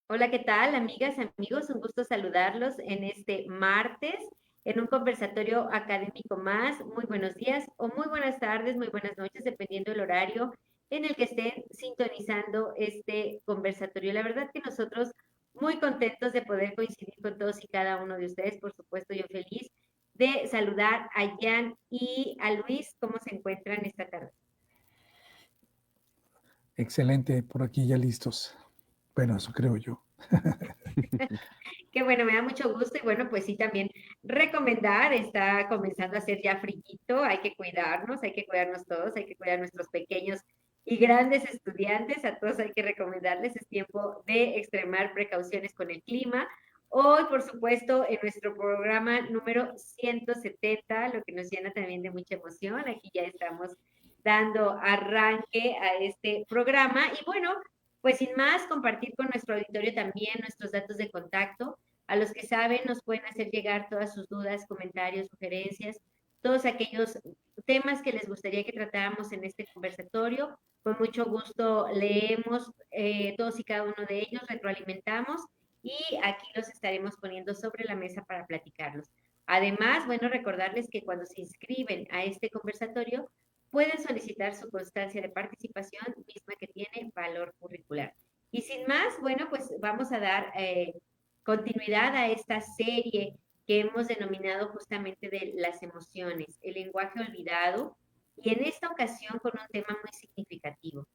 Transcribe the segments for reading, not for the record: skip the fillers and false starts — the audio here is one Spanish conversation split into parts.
Hola, ¿qué tal, amigas, amigos? Un gusto saludarlos en este martes, en un conversatorio académico más. Muy buenos días o muy buenas tardes, muy buenas noches, dependiendo del horario en el que estén sintonizando este conversatorio. La verdad que nosotros muy contentos de poder coincidir con todos y cada uno de ustedes. Por supuesto, yo feliz de saludar a Jan y a Luis. ¿Cómo se encuentran esta tarde? Excelente, por aquí ya listos. Bueno, eso creo yo. Qué bueno, me da mucho gusto y bueno, pues sí, también recomendar, está comenzando a ser ya frillito, hay que cuidarnos todos, hay que cuidar a nuestros pequeños y grandes estudiantes, a todos hay que recomendarles, es tiempo de extremar precauciones con el clima. Hoy, por supuesto, en nuestro programa número 170, lo que nos llena también de mucha emoción, aquí ya estamos dando arranque a este programa y bueno, pues sin más, compartir con nuestro auditorio también nuestros datos de contacto. A los que saben, nos pueden hacer llegar todas sus dudas, comentarios, sugerencias, todos aquellos temas que les gustaría que tratáramos en este conversatorio. Con mucho gusto leemos todos y cada uno de ellos, retroalimentamos y aquí los estaremos poniendo sobre la mesa para platicarlos. Además, bueno, recordarles que cuando se inscriben a este conversatorio, pueden solicitar su constancia de participación, misma que tiene valor curricular. Y sin más, bueno, pues vamos a dar continuidad a esta serie que hemos denominado justamente de las emociones, el lenguaje olvidado, y en esta ocasión con un tema muy significativo.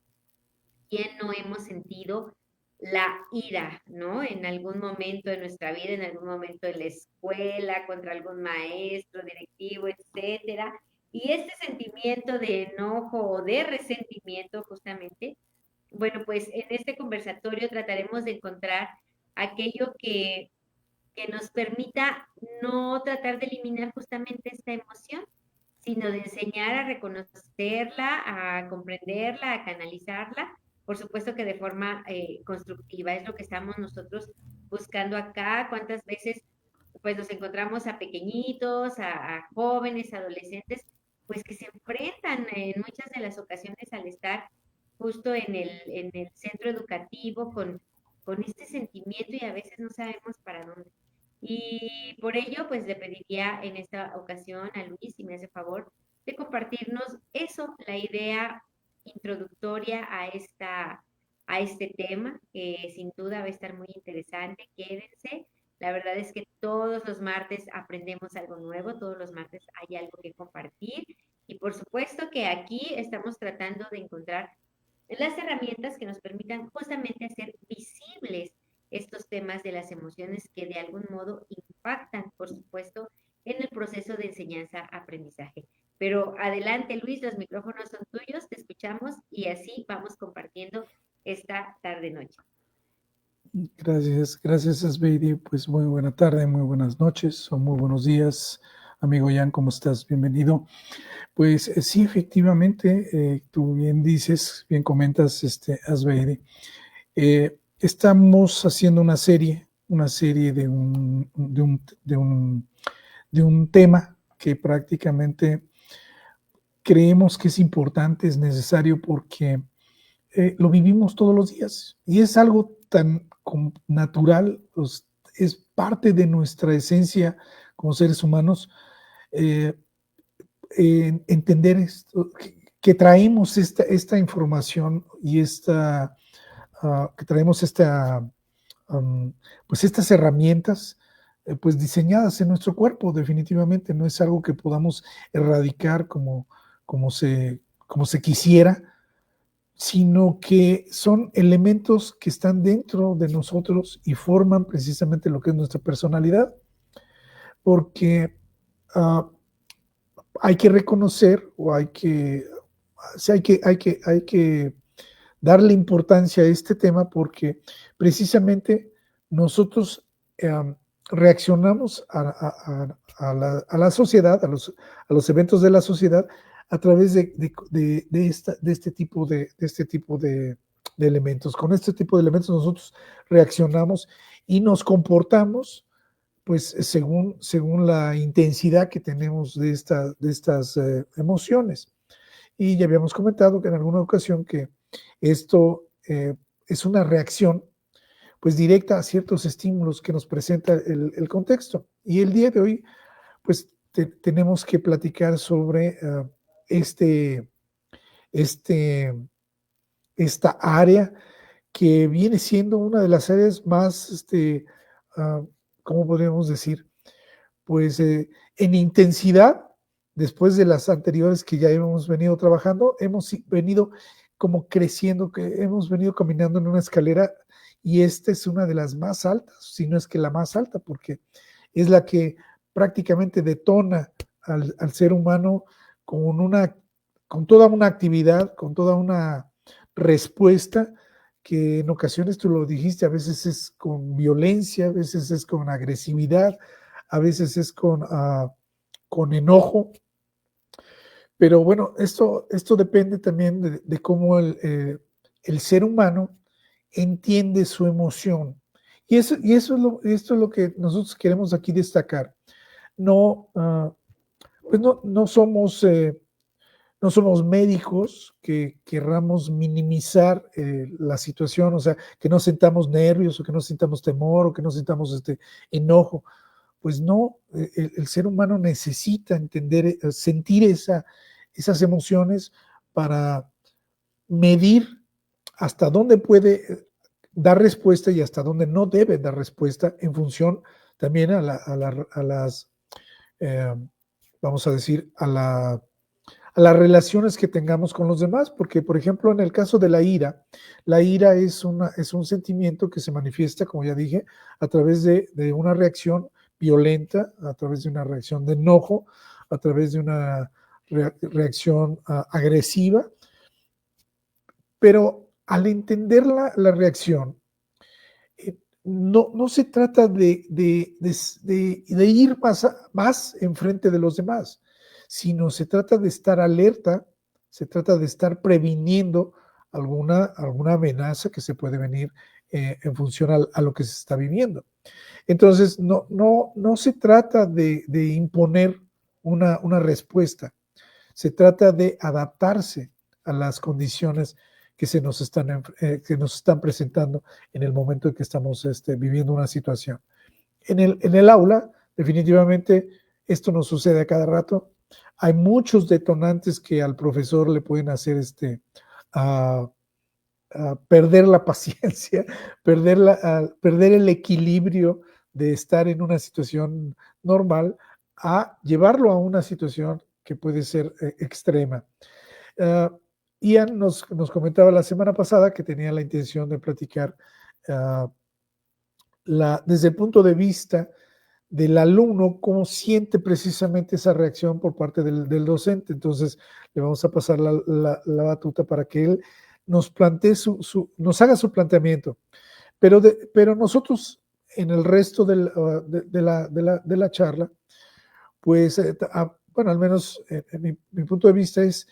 ¿Quién no hemos sentido la ira, ¿no? En algún momento de nuestra vida, en algún momento de la escuela, contra algún maestro, directivo, etcétera. Y este sentimiento de enojo o de resentimiento, justamente, bueno, pues en este conversatorio trataremos de encontrar aquello que nos permita no tratar de eliminar justamente esta emoción, sino de enseñar a reconocerla, a comprenderla, a canalizarla, por supuesto que de forma constructiva. Es lo que estamos nosotros buscando acá. ¿Cuántas veces pues nos encontramos a pequeñitos, a jóvenes, adolescentes, pues que se enfrentan en muchas de las ocasiones al estar justo en el centro educativo con este sentimiento y a veces no sabemos para dónde? Y por ello, pues le pediría en esta ocasión a Luis, si me hace favor, de compartirnos eso, la idea introductoria a este tema, que sin duda va a estar muy interesante. Quédense. La verdad es que todos los martes aprendemos algo nuevo, todos los martes hay algo que compartir. Y por supuesto que aquí estamos tratando de encontrar las herramientas que nos permitan justamente hacer visibles estos temas de las emociones que de algún modo impactan, por supuesto, en el proceso de enseñanza-aprendizaje. Pero adelante, Luis, los micrófonos son tuyos, te escuchamos y así vamos compartiendo esta tarde-noche. Gracias, Asbeidi. Pues muy buena tarde, muy buenas noches o muy buenos días. Amigo Jan, ¿cómo estás? Bienvenido. Pues sí, efectivamente, tú bien dices, bien comentas, Asbeidi. Estamos haciendo una serie de un tema que prácticamente creemos que es importante, es necesario porque lo vivimos todos los días y es algo tan natural, pues, es parte de nuestra esencia como seres humanos, entender esto, que traemos esta información y que traemos pues estas herramientas pues diseñadas en nuestro cuerpo. Definitivamente no es algo que podamos erradicar como se quisiera, sino que son elementos que están dentro de nosotros y forman precisamente lo que es nuestra personalidad, porque hay que reconocer o hay que darle importancia a este tema porque precisamente nosotros reaccionamos a la sociedad, a los eventos de la sociedad, a través de este tipo de elementos. Con este tipo de elementos nosotros reaccionamos y nos comportamos pues según la intensidad que tenemos de estas emociones. Y ya habíamos comentado que en alguna ocasión que esto es una reacción pues directa a ciertos estímulos que nos presenta el contexto. Y el día de hoy, pues tenemos que platicar sobre este, este, esta área que viene siendo una de las áreas más, uh, ¿cómo podríamos decir? Pues en intensidad, después de las anteriores que ya hemos venido trabajando, hemos venido como creciendo, que hemos venido caminando en una escalera y esta es una de las más altas, si no es que la más alta, porque es la que prácticamente detona al ser humano con toda una actividad, con toda una respuesta que en ocasiones tú lo dijiste, a veces es con violencia, a veces es con agresividad, a veces es con enojo, pero bueno, esto depende también de cómo el ser humano entiende su emoción. Esto es lo que nosotros queremos aquí destacar. No, pues no somos médicos que querramos minimizar la situación, o sea, que no sintamos nervios o que no sintamos temor o que no sintamos enojo. Pues no, el ser humano necesita entender, sentir esas emociones para medir hasta dónde puede dar respuesta y hasta dónde no debe dar respuesta en función también a las, eh, vamos a decir, a las relaciones que tengamos con los demás, porque por ejemplo en el caso de la ira es un sentimiento que se manifiesta, como ya dije, a través de una reacción violenta, a través de una reacción de enojo, a través de una reacción agresiva, pero al entender la reacción, no se trata de ir más enfrente de los demás, sino se trata de estar alerta, se trata de estar previniendo alguna amenaza que se puede venir en función a lo que se está viviendo. Entonces, no se trata de imponer una respuesta, se trata de adaptarse a las condiciones que nos están presentando en el momento en que estamos viviendo una situación. En el aula, definitivamente, esto nos sucede a cada rato. Hay muchos detonantes que al profesor le pueden hacer a perder la paciencia, perder el equilibrio de estar en una situación normal a llevarlo a una situación que puede ser extrema. Ian nos comentaba la semana pasada que tenía la intención de platicar desde el punto de vista del alumno, cómo siente precisamente esa reacción por parte del docente. Entonces, le vamos a pasar la batuta para que él nos plantee nos haga su planteamiento. Pero nosotros, en el resto de la charla, pues, bueno, al menos en mi punto de vista es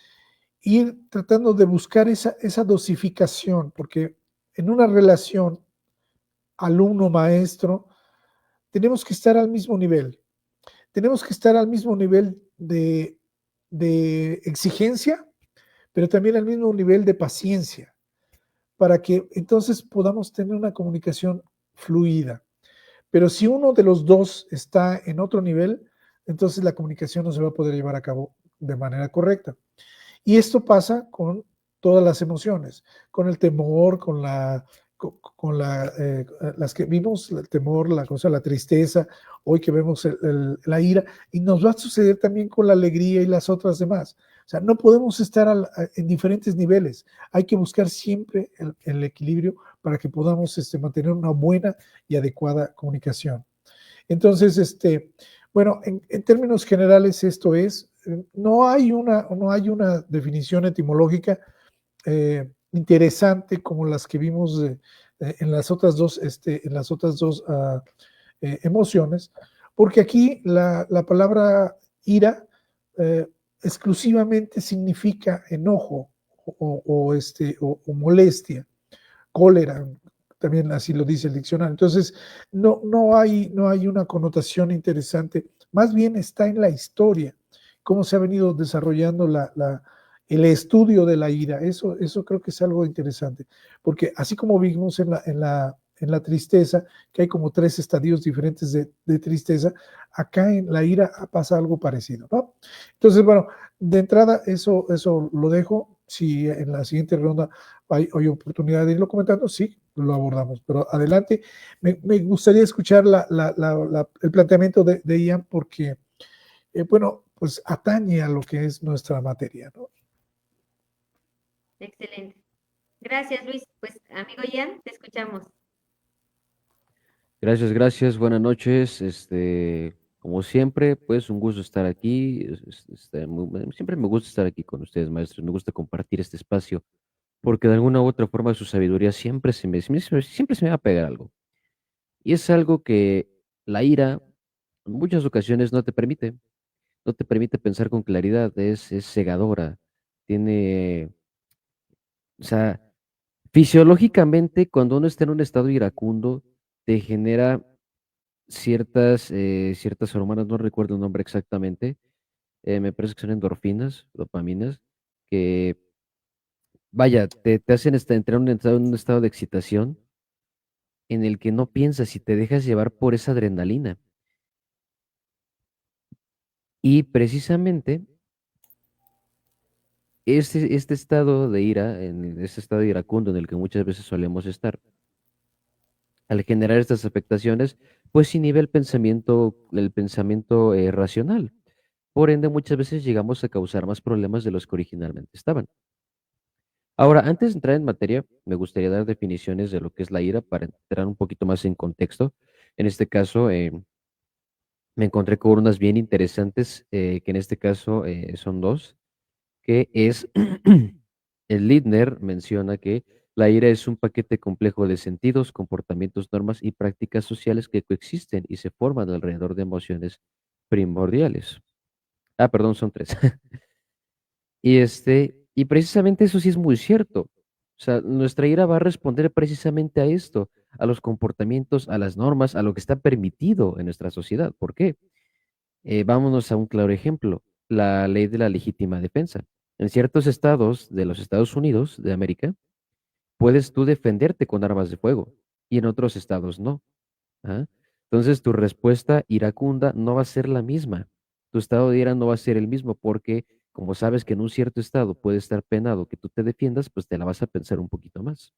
ir tratando de buscar esa dosificación, porque en una relación alumno-maestro tenemos que estar al mismo nivel. Tenemos que estar al mismo nivel de exigencia, pero también al mismo nivel de paciencia, para que entonces podamos tener una comunicación fluida. Pero si uno de los dos está en otro nivel, entonces la comunicación no se va a poder llevar a cabo de manera correcta. Y esto pasa con todas las emociones, con el temor, las que vimos, el temor, la tristeza, hoy que vemos la ira, y nos va a suceder también con la alegría y las otras demás. O sea, no podemos estar en diferentes niveles, hay que buscar siempre el equilibrio para que podamos mantener una buena y adecuada comunicación. Entonces, bueno, en términos generales esto es, no hay una definición etimológica interesante como las que vimos en las otras dos emociones, porque aquí la palabra ira eh, exclusivamente significa enojo o molestia, cólera, también así lo dice el diccionario. Entonces, no hay una connotación interesante, más bien está en la historia, cómo se ha venido desarrollando el estudio de la ira. Eso creo que es algo interesante, porque así como vimos en la tristeza, que hay como tres estadios diferentes de tristeza, acá en la ira pasa algo parecido, ¿no? Entonces, bueno, de entrada eso lo dejo. Si en la siguiente ronda hay oportunidad de irlo comentando, sí, lo abordamos. Pero adelante, me gustaría escuchar el planteamiento de Ian porque, bueno, pues atañe a lo que es nuestra materia, ¿no? Excelente. Gracias, Luis. Pues, amigo Ian, te escuchamos. Gracias, gracias, buenas noches. Como siempre, pues un gusto estar aquí. Siempre me gusta estar aquí con ustedes, maestros. Me gusta compartir este espacio, porque de alguna u otra forma su sabiduría siempre se me va a pegar algo. Y es algo que la ira en muchas ocasiones no te permite pensar con claridad, es cegadora. Tiene, o sea, fisiológicamente, cuando uno está en un estado iracundo, te genera ciertas hormonas, no recuerdo el nombre exactamente, me parece que son endorfinas, dopaminas, que, vaya, te hacen entrar en un estado de excitación en el que no piensas y te dejas llevar por esa adrenalina. Y precisamente este estado de ira, este estado iracundo en el que muchas veces solemos estar, al generar estas afectaciones, pues inhibe el pensamiento racional. Por ende, muchas veces llegamos a causar más problemas de los que originalmente estaban. Ahora, antes de entrar en materia, me gustaría dar definiciones de lo que es la ira para entrar un poquito más en contexto. En este caso, me encontré con unas bien interesantes, que en este caso son dos, que es, el Lindner menciona que la ira es un paquete complejo de sentidos, comportamientos, normas y prácticas sociales que coexisten y se forman alrededor de emociones primordiales. Ah, perdón, son tres. Y precisamente eso sí es muy cierto. O sea, nuestra ira va a responder precisamente a esto, a los comportamientos, a las normas, a lo que está permitido en nuestra sociedad. ¿Por qué? Vámonos a un claro ejemplo, la ley de la legítima defensa. En ciertos estados de los Estados Unidos de América, puedes tú defenderte con armas de fuego y en otros estados no. ¿Ah? Entonces tu respuesta iracunda no va a ser la misma. Tu estado de ira no va a ser el mismo porque como sabes que en un cierto estado puede estar penado que tú te defiendas, pues te la vas a pensar un poquito más.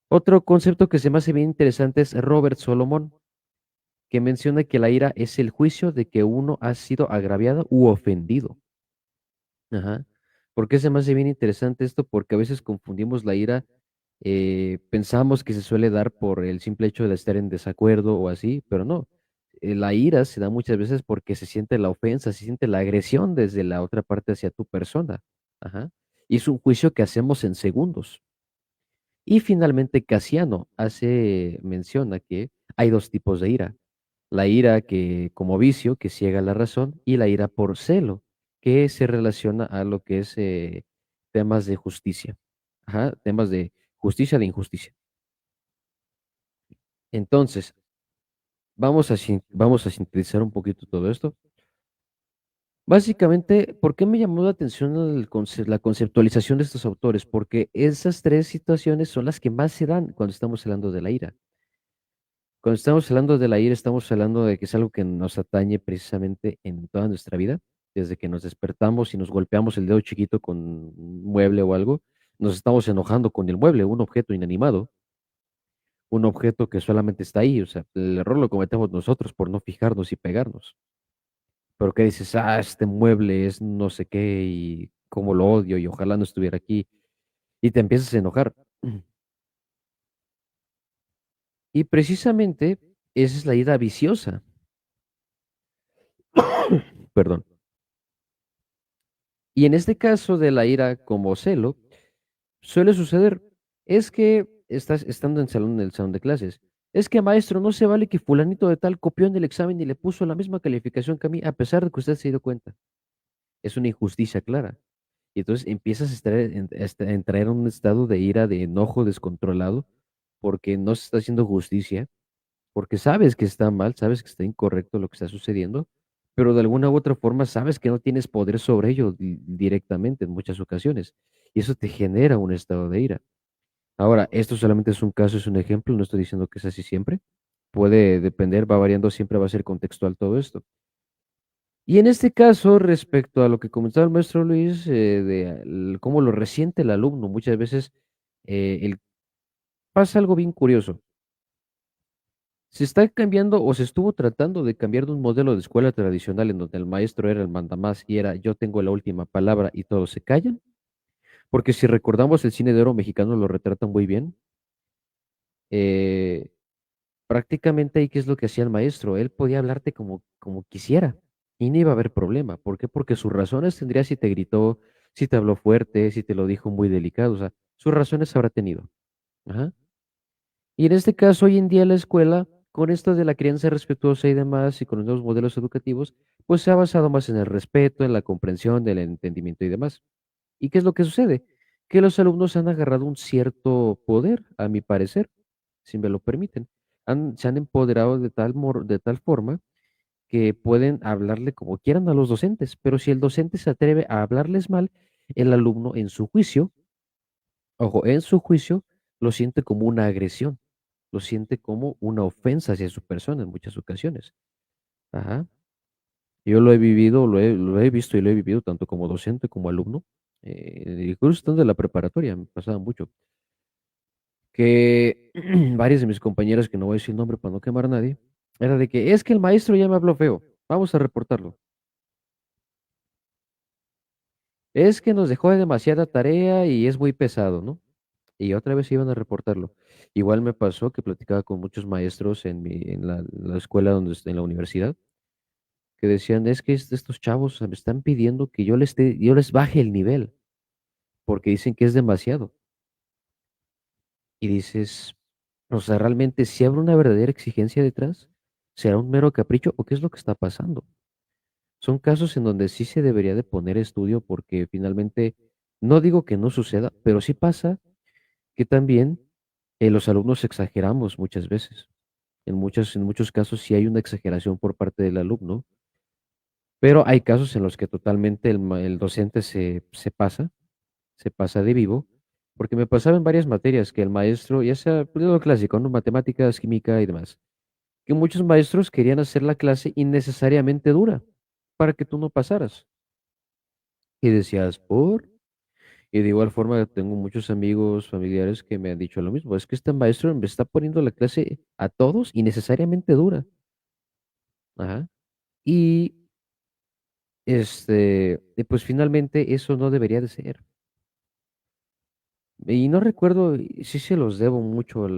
Otro concepto que se me hace bien interesante es Robert Solomon, que menciona que la ira es el juicio de que uno ha sido agraviado u ofendido. Ajá. ¿Por qué se me hace bien interesante esto? Porque a veces confundimos la ira, pensamos que se suele dar por el simple hecho de estar en desacuerdo o así, pero no. La ira se da muchas veces porque se siente la ofensa, se siente la agresión desde la otra parte hacia tu persona. Ajá. Y es un juicio que hacemos en segundos. Y finalmente Casiano menciona que hay dos tipos de ira. La ira que como vicio, que ciega la razón, y la ira por celo, que se relaciona a lo que es temas de justicia. Ajá, temas de justicia de injusticia. Entonces, vamos a sintetizar un poquito todo esto. Básicamente, ¿por qué me llamó la atención la conceptualización de estos autores? Porque esas tres situaciones son las que más se dan cuando estamos hablando de la ira. Cuando estamos hablando de la ira, estamos hablando de que es algo que nos atañe precisamente en toda nuestra vida, desde que nos despertamos y nos golpeamos el dedo chiquito con un mueble o algo, nos estamos enojando con el mueble, un objeto inanimado, un objeto que solamente está ahí, o sea, el error lo cometemos nosotros por no fijarnos y pegarnos. Pero que dices, este mueble es no sé qué y cómo lo odio y ojalá no estuviera aquí, y te empiezas a enojar. Y precisamente esa es la ira viciosa, perdón. Y en este caso de la ira como celo, suele suceder, es que estás estando en el salón de clases Es que maestro, no se vale que fulanito de tal copió en el examen y le puso la misma calificación que a mí, a pesar de que usted se dio cuenta. Es una injusticia clara. Y entonces empiezas a a entrar en un estado de ira, de enojo descontrolado, porque no se está haciendo justicia, porque sabes que está mal, sabes que está incorrecto lo que está sucediendo, pero de alguna u otra forma sabes que no tienes poder sobre ello directamente en muchas ocasiones. Y eso te genera un estado de ira. Ahora, esto solamente es un caso, es un ejemplo, no estoy diciendo que es así siempre. Puede depender, va variando, siempre va a ser contextual todo esto. Y en este caso, respecto a lo que comentaba el maestro Luis, cómo lo resiente el alumno, muchas veces pasa algo bien curioso. Se está cambiando o se estuvo tratando de cambiar de un modelo de escuela tradicional en donde el maestro era el mandamás y era yo tengo la última palabra y todos se callan, porque si recordamos el cine de oro mexicano lo retrata muy bien. eh, Prácticamente ahí, ¿qué es lo que hacía el maestro? Él podía hablarte como quisiera y no iba a haber problema. ¿Por qué? Porque sus razones tendría si te gritó, si te habló fuerte, si te lo dijo muy delicado. O sea, sus razones habrá tenido. Ajá. Y en este caso, hoy en día la escuela, con esto de la crianza respetuosa y demás, y con los nuevos modelos educativos, pues se ha basado más en el respeto, en la comprensión, del entendimiento y demás. ¿Y qué es lo que sucede? Que los alumnos han agarrado un cierto poder, a mi parecer, si me lo permiten. Se han empoderado de tal forma que pueden hablarle como quieran a los docentes, pero si el docente se atreve a hablarles mal, el alumno en su juicio, ojo, en su juicio, lo siente como una agresión, lo siente como una ofensa hacia su persona en muchas ocasiones. Ajá. Yo lo he vivido, lo he visto y lo he vivido tanto como docente como alumno. Incluso estando en la preparatoria, me pasaba mucho. Que varios de mis compañeros, que no voy a decir el nombre para no quemar a nadie, era de que es que el maestro ya me habló feo, vamos a reportarlo. Es que nos dejó demasiada tarea y es muy pesado, ¿no? Y otra vez iban a reportarlo. Igual me pasó que platicaba con muchos maestros en la escuela donde en la universidad, que decían, es que estos chavos me están pidiendo que yo les baje el nivel, porque dicen que es demasiado. Y dices, o sea, realmente si habrá una verdadera exigencia detrás, ¿será un mero capricho o qué es lo que está pasando? Son casos en donde sí se debería de poner estudio porque finalmente, no digo que no suceda, pero sí pasa que también los alumnos exageramos muchas veces. En muchos casos sí hay una exageración por parte del alumno, pero hay casos en los que totalmente el docente se pasa de vivo, porque me pasaba en varias materias que el maestro, ya sea pues, lo clásico, ¿no? Matemáticas, química y demás, que muchos maestros querían hacer la clase innecesariamente dura para que tú no pasaras. Y decías, ¿por? Y de igual forma tengo muchos amigos, familiares que me han dicho lo mismo, es que este maestro me está poniendo la clase a todos innecesariamente dura. Ajá. Y pues finalmente eso no debería de ser. Y no recuerdo, y sí se los debo mucho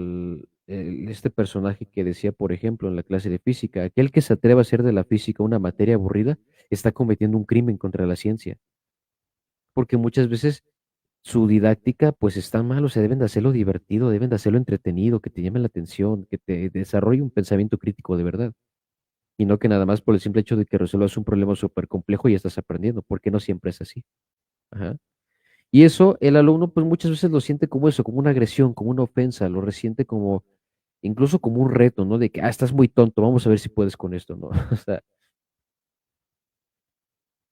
este personaje que decía, por ejemplo, en la clase de física, aquel que se atreva a hacer de la física una materia aburrida está cometiendo un crimen contra la ciencia, porque muchas veces su didáctica pues está mal, o sea, deben de hacerlo divertido, deben de hacerlo entretenido, que te llame la atención, que te desarrolle un pensamiento crítico de verdad, y no que nada más por el simple hecho de que resuelvas un problema súper complejo y estás aprendiendo, porque no siempre es así. Ajá. Y eso el alumno pues muchas veces lo siente como eso, como una agresión, como una ofensa, lo resiente como incluso como un reto, ¿no? De que, estás muy tonto, vamos a ver si puedes con esto, ¿no? O sea,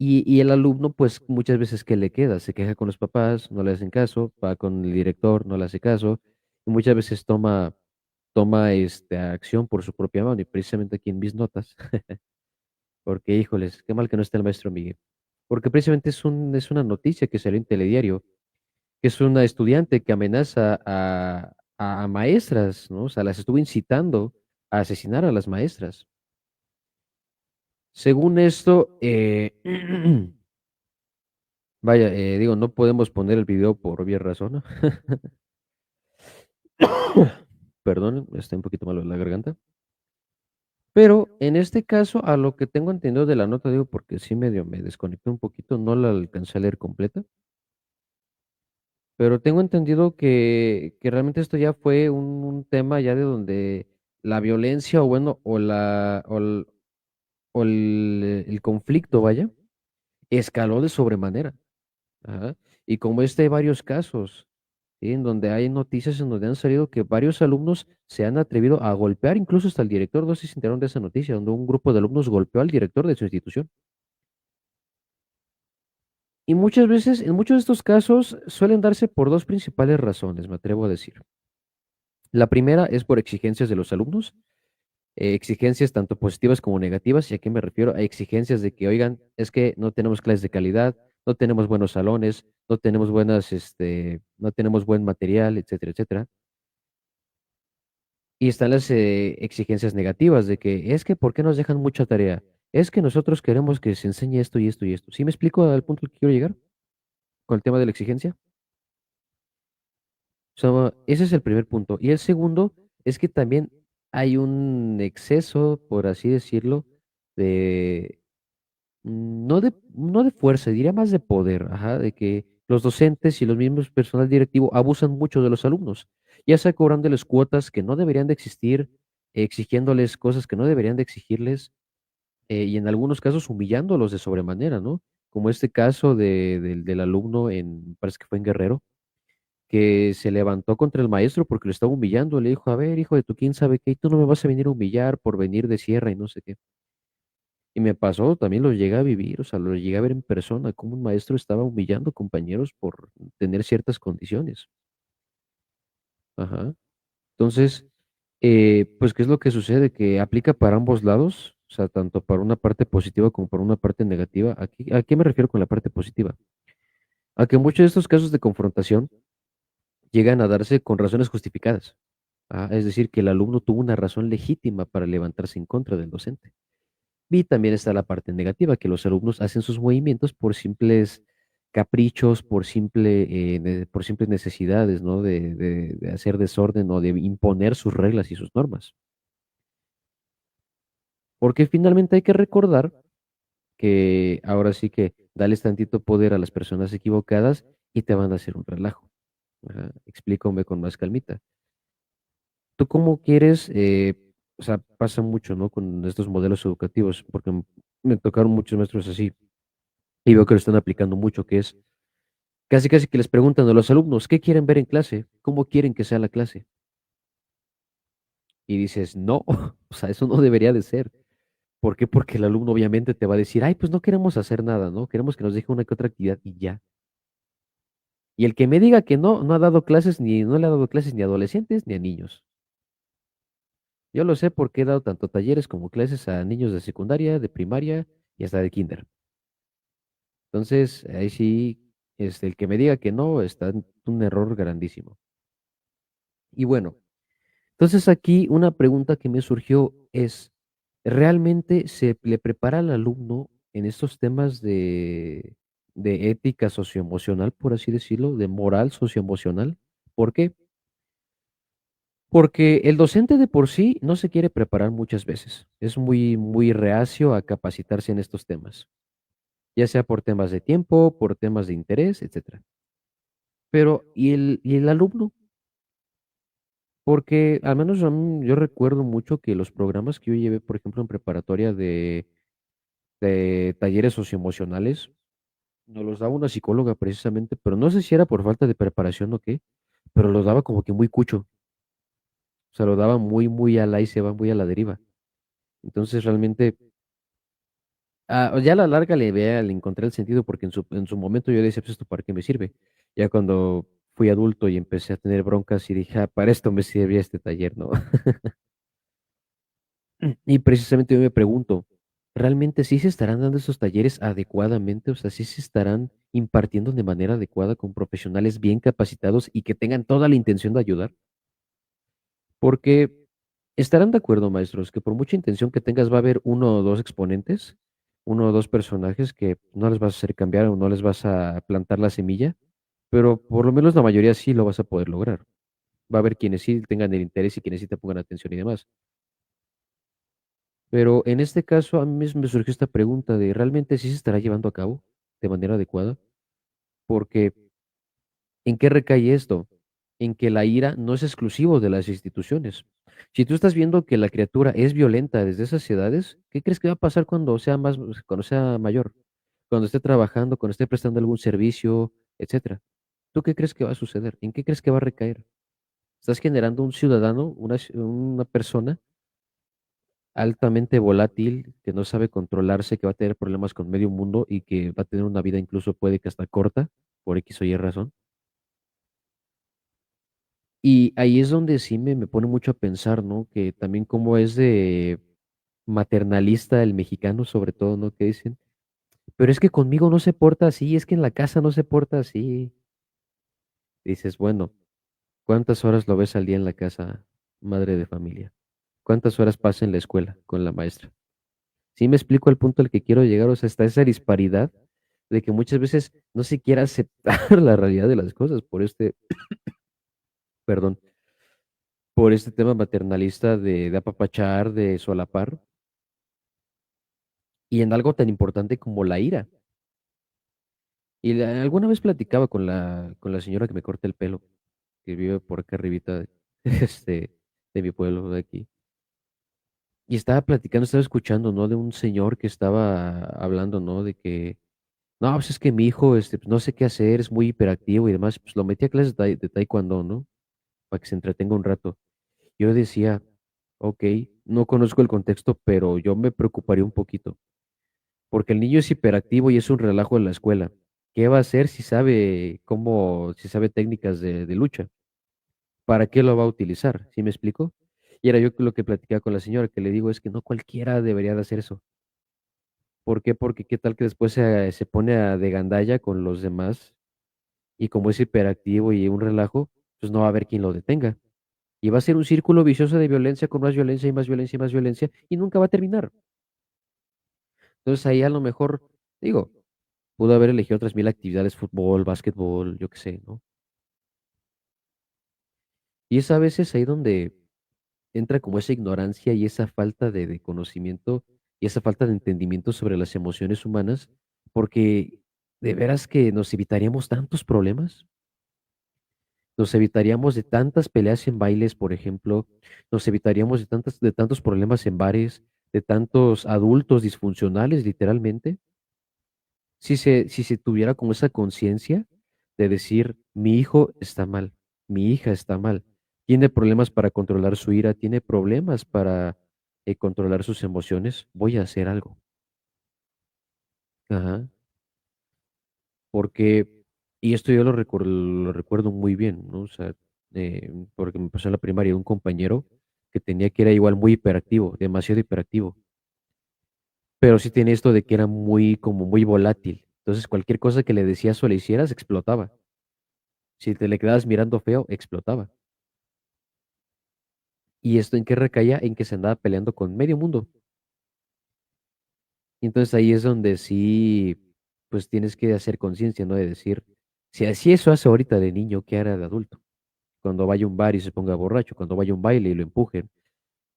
y el alumno pues muchas veces que le queda, se queja con los papás, no le hacen caso, va con el director, no le hace caso, y muchas veces toma acción por su propia mano, y precisamente aquí en mis notas, porque híjoles, qué mal que no está el maestro Miguel, porque precisamente es una noticia que salió en Telediario que es una estudiante que amenaza a maestras, ¿no? O sea, las estuvo incitando a asesinar a las maestras. Según esto, vaya, digo, no podemos poner el video por obvia razón, ¿no? Perdón, está un poquito malo la garganta. Pero en este caso, a lo que tengo entendido de la nota, digo, porque sí medio me desconecté un poquito, no la alcancé a leer completa. Pero tengo entendido que realmente esto ya fue un tema ya de donde la violencia o bueno, el conflicto, vaya, escaló de sobremanera. Ajá. Y como hay varios casos, ¿sí? En donde hay noticias en donde han salido que varios alumnos se han atrevido a golpear, incluso hasta el director, no sé si se enteraron de esa noticia, donde un grupo de alumnos golpeó al director de su institución. Y muchas veces, en muchos de estos casos, suelen darse por dos principales razones, me atrevo a decir. La primera es por exigencias de los alumnos, exigencias tanto positivas como negativas. ¿Y a qué me refiero? A exigencias de que, oigan, es que no tenemos clases de calidad, no tenemos buenos salones, no tenemos no tenemos buen material, etcétera, etcétera. Y están las exigencias negativas de que es que ¿por qué nos dejan mucha tarea? Es que nosotros queremos que se enseñe esto y esto y esto. ¿Sí me explico al punto al que quiero llegar con el tema de la exigencia? Ese es el primer punto. Y el segundo es que también hay un exceso, por así decirlo, de, no de fuerza, diría más de poder, ajá, de que los docentes y los mismos personal directivo abusan mucho de los alumnos, ya sea cobrándoles cuotas que no deberían de existir, exigiéndoles cosas que no deberían de exigirles, y en algunos casos humillándolos de sobremanera, ¿no? Como este caso del alumno parece que fue en Guerrero, que se levantó contra el maestro porque lo estaba humillando, le dijo, a ver, hijo de tu quién sabe qué, y tú no me vas a venir a humillar por venir de sierra y no sé qué. Y me pasó, también lo llegué a vivir, o sea, lo llegué a ver en persona, cómo un maestro estaba humillando compañeros por tener ciertas condiciones. Ajá. Entonces, pues, ¿qué es lo que sucede? Que aplica para ambos lados, o sea, tanto para una parte positiva como para una parte negativa. Aquí, ¿a qué me refiero con la parte positiva? A que muchos de estos casos de confrontación llegan a darse con razones justificadas. Es decir, que el alumno tuvo una razón legítima para levantarse en contra del docente. Y también está la parte negativa, que los alumnos hacen sus movimientos por simples caprichos, por simples necesidades, ¿no? De hacer desorden o de imponer sus reglas y sus normas. Porque finalmente hay que recordar que ahora sí que dales tantito poder a las personas equivocadas y te van a hacer un relajo. Ajá, explícame con más calmita. ¿Tú cómo quieres, o sea, pasa mucho, ¿no? Con estos modelos educativos, porque me tocaron muchos maestros así y veo que lo están aplicando mucho, que es casi casi que les preguntan a los alumnos, ¿qué quieren ver en clase? ¿Cómo quieren que sea la clase? Y dices, no, o sea, eso no debería de ser. ¿Por qué? Porque el alumno obviamente te va a decir, ay, pues no queremos hacer nada, ¿no? Queremos que nos deje una que otra actividad y ya. Y el que me diga que no, no ha dado clases no le ha dado clases ni a adolescentes ni a niños. Yo lo sé porque he dado tanto talleres como clases a niños de secundaria, de primaria y hasta de kinder. Entonces, ahí sí, el que me diga que no está en un error grandísimo. Y bueno, entonces aquí una pregunta que me surgió es, ¿realmente se le prepara al alumno en estos temas de ética socioemocional, por así decirlo, de moral socioemocional? ¿Por qué? Porque el docente de por sí no se quiere preparar muchas veces. Es muy, muy reacio a capacitarse en estos temas, ya sea por temas de tiempo, por temas de interés, etcétera. Pero, ¿y el alumno? Porque al menos yo recuerdo mucho que los programas que yo llevé, por ejemplo, en preparatoria de talleres socioemocionales, nos los daba una psicóloga precisamente, pero no sé si era por falta de preparación o qué, pero los daba como que muy cucho. O sea, lo daba muy, muy a la y se va muy a la deriva. Entonces, realmente, ya a la larga le encontré el sentido porque en su momento yo decía, pues esto para qué me sirve. Ya cuando fui adulto y empecé a tener broncas y dije, para esto me sirve este taller, ¿no? Y precisamente yo me pregunto, ¿realmente sí se estarán dando esos talleres adecuadamente? O sea, ¿sí se estarán impartiendo de manera adecuada con profesionales bien capacitados y que tengan toda la intención de ayudar? Porque estarán de acuerdo, maestros, que por mucha intención que tengas va a haber uno o dos exponentes, uno o dos personajes que no les vas a hacer cambiar o no les vas a plantar la semilla, pero por lo menos la mayoría sí lo vas a poder lograr. Va a haber quienes sí tengan el interés y quienes sí te pongan atención y demás. Pero en este caso, a mí me surgió esta pregunta de, ¿realmente sí se estará llevando a cabo de manera adecuada? Porque, ¿en qué recae esto? En que la ira no es exclusivo de las instituciones. Si tú estás viendo que la criatura es violenta desde esas edades, ¿qué crees que va a pasar cuando sea mayor? Cuando esté trabajando, cuando esté prestando algún servicio, etcétera. ¿Tú qué crees que va a suceder? ¿En qué crees que va a recaer? Estás generando un ciudadano, una persona altamente volátil, que no sabe controlarse, que va a tener problemas con medio mundo y que va a tener una vida incluso puede que hasta corta, por X o Y razón. Y ahí es donde sí me pone mucho a pensar, ¿no? Que también como es de maternalista el mexicano, sobre todo, ¿no? Que dicen, pero es que conmigo no se porta así, es que en la casa no se porta así. Dices, bueno, ¿cuántas horas lo ves al día en la casa, madre de familia? ¿Cuántas horas pasa en la escuela con la maestra? Sí me explico al punto al que quiero llegar, o sea, está esa disparidad de que muchas veces no se quiere aceptar la realidad de las cosas por perdón, por este tema maternalista de apapachar, de solapar, y en algo tan importante como la ira. Y alguna vez platicaba con la señora que me corta el pelo, que vive por acá arribita este, de mi pueblo de aquí. Y estaba platicando, estaba escuchando, ¿no? De un señor que estaba hablando, ¿no? De que, no, pues es que mi hijo, pues no sé qué hacer, es muy hiperactivo y demás. Pues lo metí a clases de taekwondo, ¿no? Para que se entretenga un rato. Yo decía, ok, no conozco el contexto, pero yo me preocuparía un poquito, porque el niño es hiperactivo y es un relajo en la escuela. ¿Qué va a hacer si sabe si sabe técnicas de lucha? ¿Para qué lo va a utilizar? ¿Sí me explico? Y era yo lo que platicaba con la señora, que le digo es que no cualquiera debería de hacer eso. ¿Por qué? Porque qué tal que después se pone de gandalla con los demás y como es hiperactivo y un relajo, pues no va a haber quien lo detenga. Y va a ser un círculo vicioso de violencia con más violencia y más violencia y más violencia y nunca va a terminar. Entonces ahí a lo mejor, digo, pudo haber elegido otras mil actividades, fútbol, básquetbol, yo qué sé, ¿no? Y es a veces ahí donde entra como esa ignorancia y esa falta de conocimiento y esa falta de entendimiento sobre las emociones humanas, porque de veras que nos evitaríamos tantos problemas, nos evitaríamos de tantas peleas en bailes, por ejemplo, nos evitaríamos de tantos problemas en bares, de tantos adultos disfuncionales, literalmente, si se tuviera como esa conciencia de decir, mi hijo está mal, mi hija está mal, tiene problemas para controlar su ira, tiene problemas para controlar sus emociones, voy a hacer algo. Ajá. Porque, y esto yo lo recuerdo muy bien, ¿no? O sea, porque me pasó en la primaria un compañero que tenía que era igual muy hiperactivo, demasiado hiperactivo, pero sí tenía esto de que era muy, como muy volátil. Entonces, cualquier cosa que le decías o le hicieras explotaba. Si te le quedabas mirando feo, explotaba. ¿Y esto en qué recaía? En que se andaba peleando con medio mundo. Y entonces ahí es donde sí, pues tienes que hacer conciencia, ¿no? De decir, si así eso hace ahorita de niño, ¿qué hará de adulto? Cuando vaya a un bar y se ponga borracho, cuando vaya a un baile y lo empujen,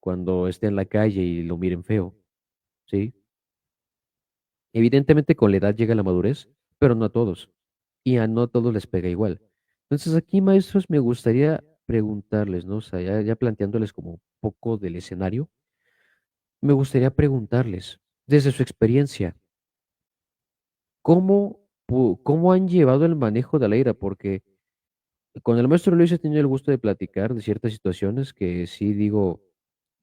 cuando esté en la calle y lo miren feo, ¿sí? Evidentemente con la edad llega la madurez, pero no a todos. Y a no todos les pega igual. Entonces aquí, maestros, me gustaría preguntarles, ¿no? O sea, ya planteándoles como un poco del escenario, me gustaría preguntarles, desde su experiencia, ¿cómo han llevado el manejo de la ira? Porque con el maestro Luis he tenido el gusto de platicar de ciertas situaciones que sí digo,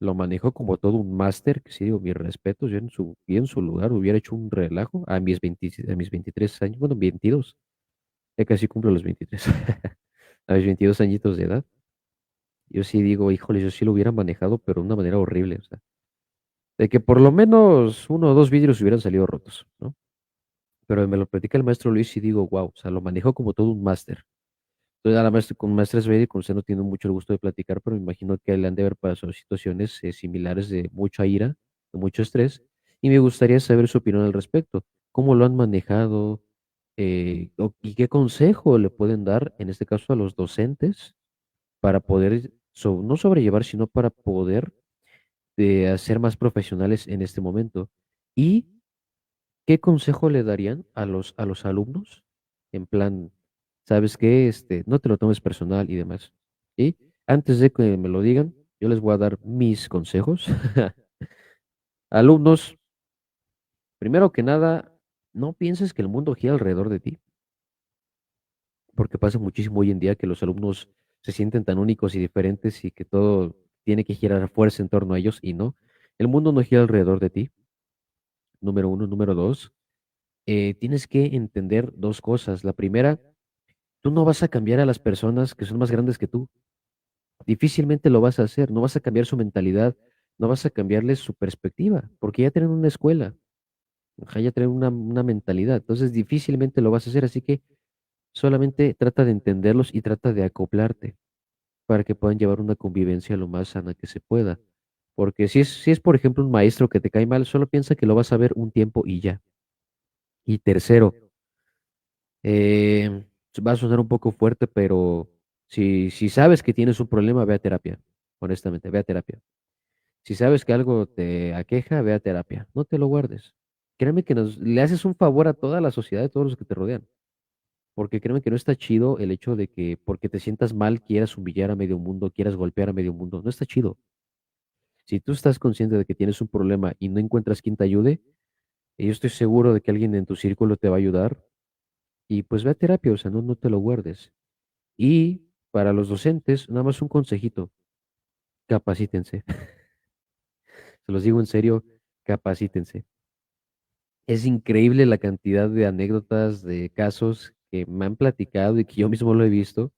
lo manejo como todo un máster, que sí digo, mis respetos, yo y en su lugar hubiera hecho un relajo a mis 23 años, bueno, 22, ya casi cumplo los 23, a mis 22 añitos de edad. Yo sí digo, híjole, yo sí lo hubiera manejado, pero de una manera horrible, o sea, de que por lo menos uno o dos vidrios hubieran salido rotos, ¿no? Pero me lo platica el maestro Luis y digo, wow, o sea, lo manejo como todo un máster. Entonces, a la maestra, con maestra Sveidi, con usted no tiene mucho el gusto de platicar, pero me imagino que le han de haber pasado situaciones similares de mucha ira, de mucho estrés, y me gustaría saber su opinión al respecto. ¿Cómo lo han manejado? ¿Y qué consejo le pueden dar, en este caso, a los docentes para poder, no sobrellevar, sino para poder ser más profesionales en este momento? ¿Y qué consejo le darían a los alumnos? En plan, ¿sabes qué? No te lo tomes personal y demás. Y antes de que me lo digan, Yo les voy a dar mis consejos. Alumnos, primero que nada, no pienses que el mundo gira alrededor de ti, porque pasa muchísimo hoy en día que los alumnos se sienten tan únicos y diferentes y que todo tiene que girar a fuerza en torno a ellos y no. El mundo no gira alrededor de ti, número uno. Número dos, tienes que entender dos cosas. La primera, tú no vas a cambiar a las personas que son más grandes que tú. Difícilmente lo vas a hacer, no vas a cambiar su mentalidad, no vas a cambiarles su perspectiva, porque ya tienen una escuela, ajá, ya tienen una mentalidad, entonces difícilmente lo vas a hacer, así que solamente trata de entenderlos y trata de acoplarte para que puedan llevar una convivencia lo más sana que se pueda. Porque si es, por ejemplo, un maestro que te cae mal, solo piensa que lo vas a ver un tiempo y ya. Y tercero, eh, va a sonar un poco fuerte, pero si sabes que tienes un problema, ve a terapia. Honestamente, ve a terapia. Si sabes que algo te aqueja, ve a terapia. No te lo guardes. Créeme que le haces un favor a toda la sociedad, a todos los que te rodean. Porque créeme que no está chido el hecho de que porque te sientas mal quieras humillar a medio mundo, quieras golpear a medio mundo. No está chido. Si tú estás consciente de que tienes un problema y no encuentras quien te ayude, yo estoy seguro de que alguien en tu círculo te va a ayudar. Y pues ve a terapia, o sea, no te lo guardes. Y para los docentes, nada más un consejito, capacítense. Se los digo en serio, capacítense. Es increíble la cantidad de anécdotas, de casos que me han platicado y que yo mismo lo he visto,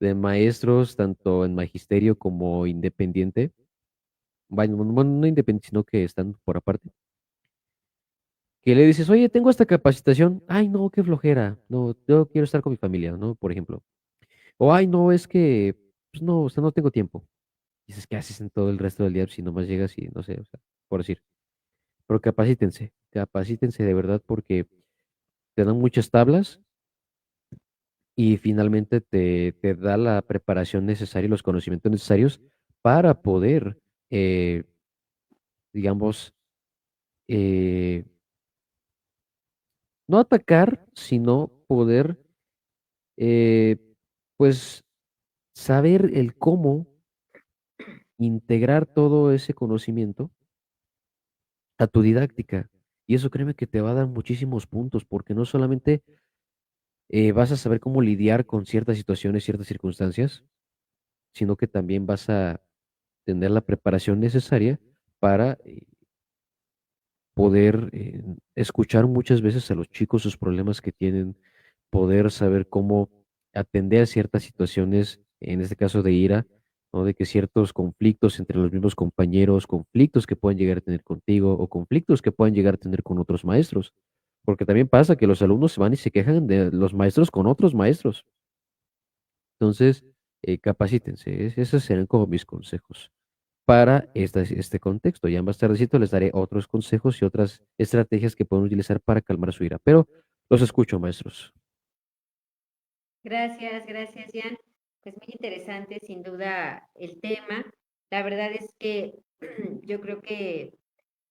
de maestros, tanto en magisterio como independiente, bueno, no independiente, sino que están por aparte, que le dices, oye, tengo esta capacitación, ay, no, qué flojera, no, yo quiero estar con mi familia, ¿no? Por ejemplo. O, ay, no, es que, pues no, o sea, no tengo tiempo. Dices, ¿qué haces en todo el resto del día si nomás llegas y no sé, o sea, por decir. Pero capacítense de verdad porque te dan muchas tablas y finalmente te da la preparación necesaria y los conocimientos necesarios para poder, eh, digamos, eh, no atacar, sino poder, eh, pues, saber el cómo integrar todo ese conocimiento a tu didáctica. Y eso créeme que te va a dar muchísimos puntos, porque no solamente vas a saber cómo lidiar con ciertas situaciones, ciertas circunstancias, sino que también vas a tener la preparación necesaria para poder escuchar muchas veces a los chicos sus problemas que tienen, poder saber cómo atender ciertas situaciones, en este caso de ira, ¿no? De que ciertos conflictos entre los mismos compañeros, conflictos que pueden llegar a tener contigo o conflictos que pueden llegar a tener con otros maestros. Porque también pasa que los alumnos se van y se quejan de los maestros con otros maestros. Entonces, capacítense. Esos serán como mis consejos para este contexto. Ya más tardecito les daré otros consejos y otras estrategias que pueden utilizar para calmar su ira. Pero los escucho, maestros. Gracias, gracias, Jan. Pues muy interesante, sin duda, el tema. La verdad es que yo creo que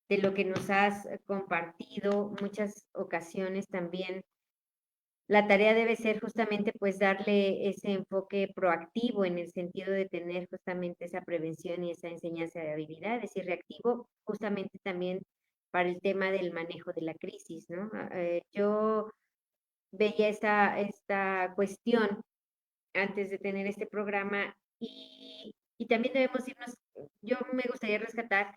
de lo que nos has compartido, muchas ocasiones también la tarea debe ser justamente pues darle ese enfoque proactivo en el sentido de tener justamente esa prevención y esa enseñanza de habilidades y reactivo justamente también para el tema del manejo de la crisis, ¿no? Yo veía esta cuestión antes de tener este programa y también debemos irnos, yo me gustaría rescatar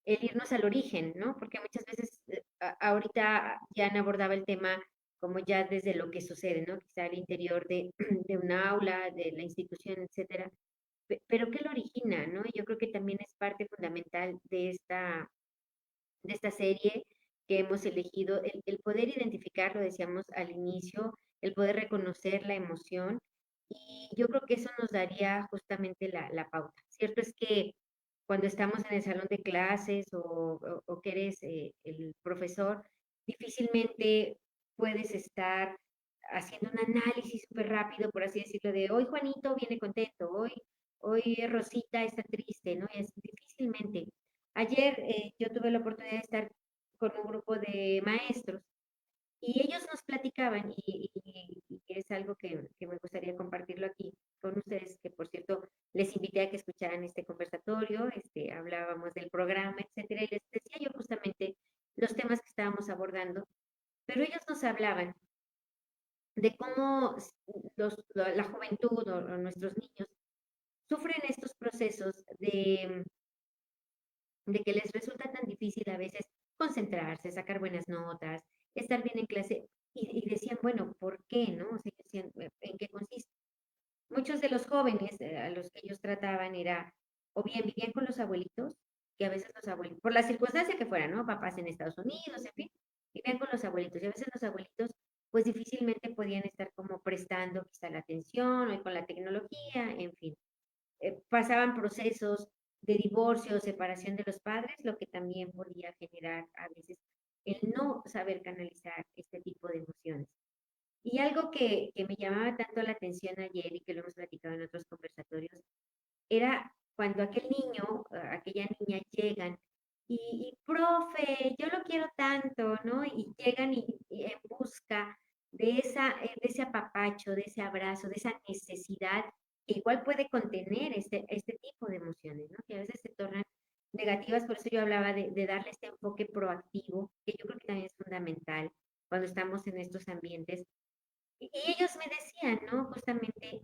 el irnos al origen, ¿no? Porque muchas veces, ahorita ya abordaba el tema como ya desde lo que sucede, ¿no? Quizá al interior de, de un aula, de la institución, etcétera. Pero ¿qué lo origina, no? Y yo creo que también es parte fundamental de esta serie que hemos elegido, el poder identificar, lo decíamos al inicio, el poder reconocer la emoción y yo creo que eso nos daría justamente la pauta. Cierto es que cuando estamos en el salón de clases o que eres el profesor, difícilmente puedes estar haciendo un análisis súper rápido, por así decirlo, de hoy Juanito viene contento, hoy Rosita está triste, ¿no? Es difícilmente. Ayer yo tuve la oportunidad de estar con un grupo de maestros y ellos nos platicaban, y es algo que me gustaría compartirlo aquí con ustedes, que por cierto les invité a que escucharan escucharan este conversatorio, hablábamos del programa, etcétera, y les decía yo justamente los temas que estábamos abordando, pero ellos nos hablaban de cómo la juventud o nuestros niños sufren estos procesos de que les resulta tan difícil a veces concentrarse, sacar buenas notas, estar bien en clase, y decían, bueno, ¿por qué, no? O sea, decían, ¿en qué consiste? Muchos de los jóvenes a los que ellos trataban era, o bien vivían con los abuelitos, que a veces los abuelitos, por la circunstancia que fuera, ¿no? Papás en Estados Unidos, en fin, vivían con los abuelitos, y a veces los abuelitos, pues difícilmente podían estar como prestando quizá la atención, o con la tecnología, en fin. Pasaban procesos de divorcio o separación de los padres, lo que también podía generar a veces el no saber canalizar este tipo de emociones. Y algo que me llamaba tanto la atención ayer y que lo hemos platicado en otros conversatorios, era cuando aquel niño, aquella niña llegan profe, yo lo quiero tanto, ¿no? Y llegan y en busca de ese apapacho, de ese abrazo, de esa necesidad que igual puede contener este tipo de emociones, ¿no? Que a veces se tornan negativas, por eso yo hablaba de darle este enfoque proactivo, que yo creo que también es fundamental cuando estamos en estos ambientes y ellos me decían, ¿no? Justamente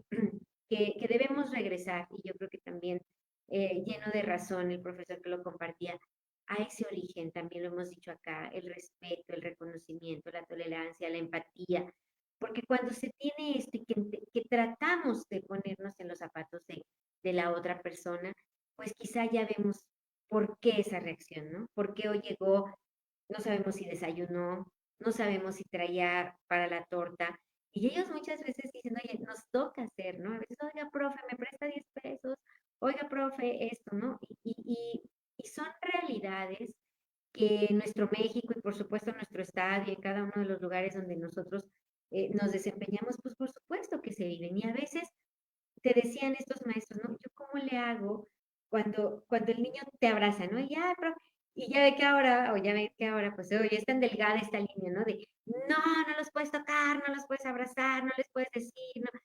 que debemos regresar, y yo creo que también lleno de razón el profesor que lo compartía, a ese origen, también lo hemos dicho acá, el respeto, el reconocimiento, la tolerancia, la empatía, porque cuando se tiene que tratamos de ponernos en los zapatos de la otra persona, pues quizá ya vemos por qué esa reacción, ¿no? ¿Por qué hoy llegó? No sabemos si desayunó, no sabemos si traía para la torta, y ellos muchas veces dicen, oye, nos toca hacer, ¿no? A veces, oiga, profe, me presta 10 pesos, oiga, profe, esto, ¿no? Y son realidades que en nuestro México y por supuesto en nuestro estado y en cada uno de los lugares donde nosotros nos desempeñamos, pues por supuesto que se viven. Y a veces te decían estos maestros, ¿no? ¿Yo cómo le hago cuando el niño te abraza, ¿no? Y ya, profe, y ya ve que ahora, o ya ve que ahora, pues, oye, es tan delgada esta línea, ¿no? De, no, no los puedes tocar, no los puedes abrazar, no les puedes decir, ¿no?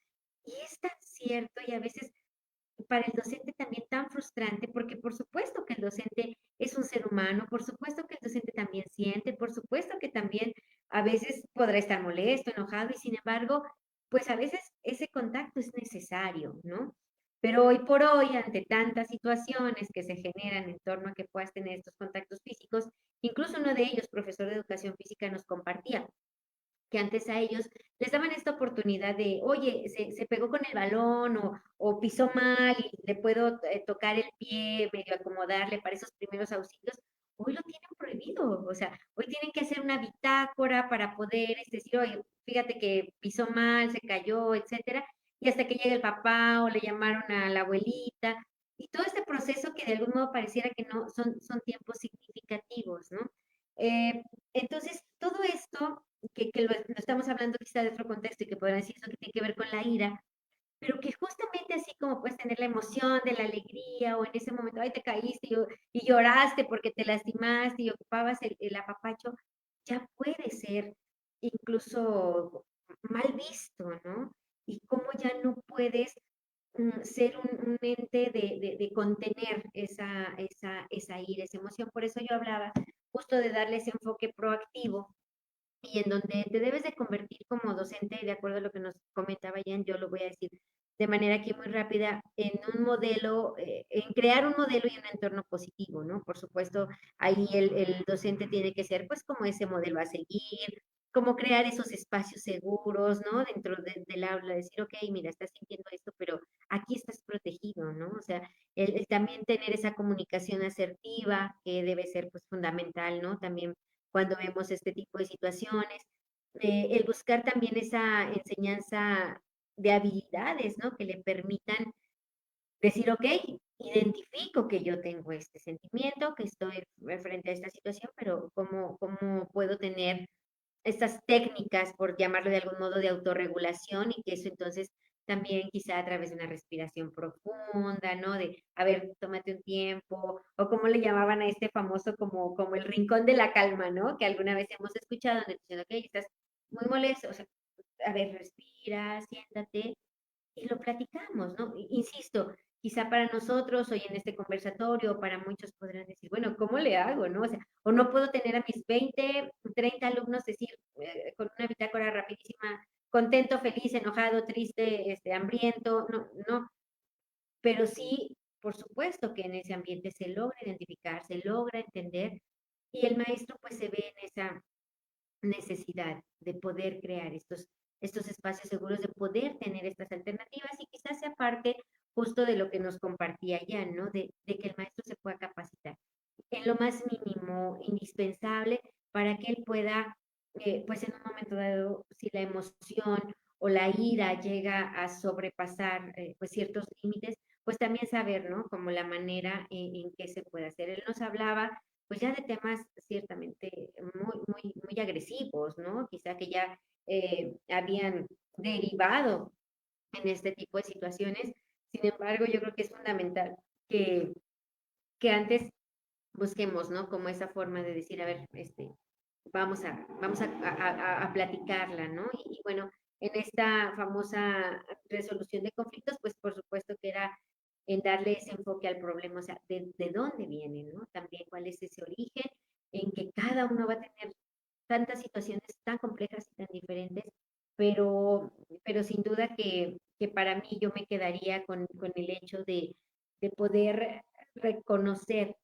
Y es tan cierto y a veces para el docente también tan frustrante, porque por supuesto que el docente es un ser humano, por supuesto que el docente también siente, por supuesto que también a veces podrá estar molesto, enojado, y sin embargo, pues a veces ese contacto es necesario, ¿no? Pero hoy por hoy, ante tantas situaciones que se generan en torno a que puedas tener estos contactos físicos, incluso uno de ellos, profesor de educación física, nos compartía que antes a ellos les daban esta oportunidad de, oye, se pegó con el balón o pisó mal y le puedo tocar el pie, medio acomodarle para esos primeros auxilios. Hoy lo tienen prohibido, o sea, hoy tienen que hacer una bitácora para poder decir, oye, fíjate que pisó mal, se cayó, etcétera, y hasta que llegue el papá o le llamaron a la abuelita, y todo este proceso que de algún modo pareciera que no son tiempos significativos, ¿no? Entonces, todo esto que lo estamos hablando quizá de otro contexto y que podrán decir eso que tiene que ver con la ira, pero que justamente así como puedes tener la emoción de la alegría o en ese momento, ay, te caíste y lloraste porque te lastimaste y ocupabas el apapacho, ya puede ser incluso mal visto, ¿no? Y cómo ya no puedes ser un ente de contener esa ira, esa emoción. Por eso yo hablaba justo de darle ese enfoque proactivo y en donde te debes de convertir como docente, de acuerdo a lo que nos comentaba Jan, yo lo voy a decir de manera aquí muy rápida, en un modelo, en crear un modelo y un entorno positivo, ¿no? Por supuesto, ahí el docente tiene que ser pues como ese modelo a seguir, como crear esos espacios seguros, ¿no? Dentro del aula, decir, ok, mira, estás sintiendo esto, pero aquí estás protegido, ¿no? O sea, el también tener esa comunicación asertiva, que debe ser pues fundamental, ¿no? También cuando vemos este tipo de situaciones, el buscar también esa enseñanza de habilidades, ¿no? Que le permitan decir, ok, identifico que yo tengo este sentimiento, que estoy frente a esta situación, pero ¿cómo puedo tener estas técnicas, por llamarlo de algún modo, de autorregulación y que eso entonces también quizá a través de una respiración profunda, ¿no? De, a ver, tómate un tiempo, o como le llamaban a este famoso como el rincón de la calma, ¿no? Que alguna vez hemos escuchado, donde dicen, ok, estás muy molesto, o sea, a ver, respira, siéntate, y lo platicamos, ¿no? Insisto, quizá para nosotros hoy en este conversatorio, para muchos podrán decir, bueno, ¿cómo le hago, no? O sea, o no puedo tener a mis 20, 30 alumnos decir con una bitácora rapidísima, contento, feliz, enojado, triste, hambriento, no, no, pero sí, por supuesto que en ese ambiente se logra identificar, se logra entender y el maestro pues se ve en esa necesidad de poder crear estos espacios seguros, de poder tener estas alternativas y quizás sea parte justo de lo que nos compartía ya, ¿no? De que el maestro se pueda capacitar en lo más mínimo, indispensable, para que él pueda, pues en un momento dado, si la emoción o la ira llega a sobrepasar pues ciertos límites, pues también saber, ¿no? Como la manera en que se puede hacer. Él nos hablaba pues ya de temas ciertamente muy agresivos, ¿no? Quizá que ya habían derivado en este tipo de situaciones. Sin embargo, yo creo que es fundamental que, que antes busquemos, ¿no? Como esa forma de decir, a ver, vamos a platicarla, ¿no? Y bueno, en esta famosa resolución de conflictos, pues por supuesto que era en darle ese enfoque al problema, o sea, de dónde viene, ¿no? También cuál es ese origen, en que cada uno va a tener tantas situaciones tan complejas y tan diferentes, pero sin duda que para mí yo me quedaría con el hecho de poder reconocer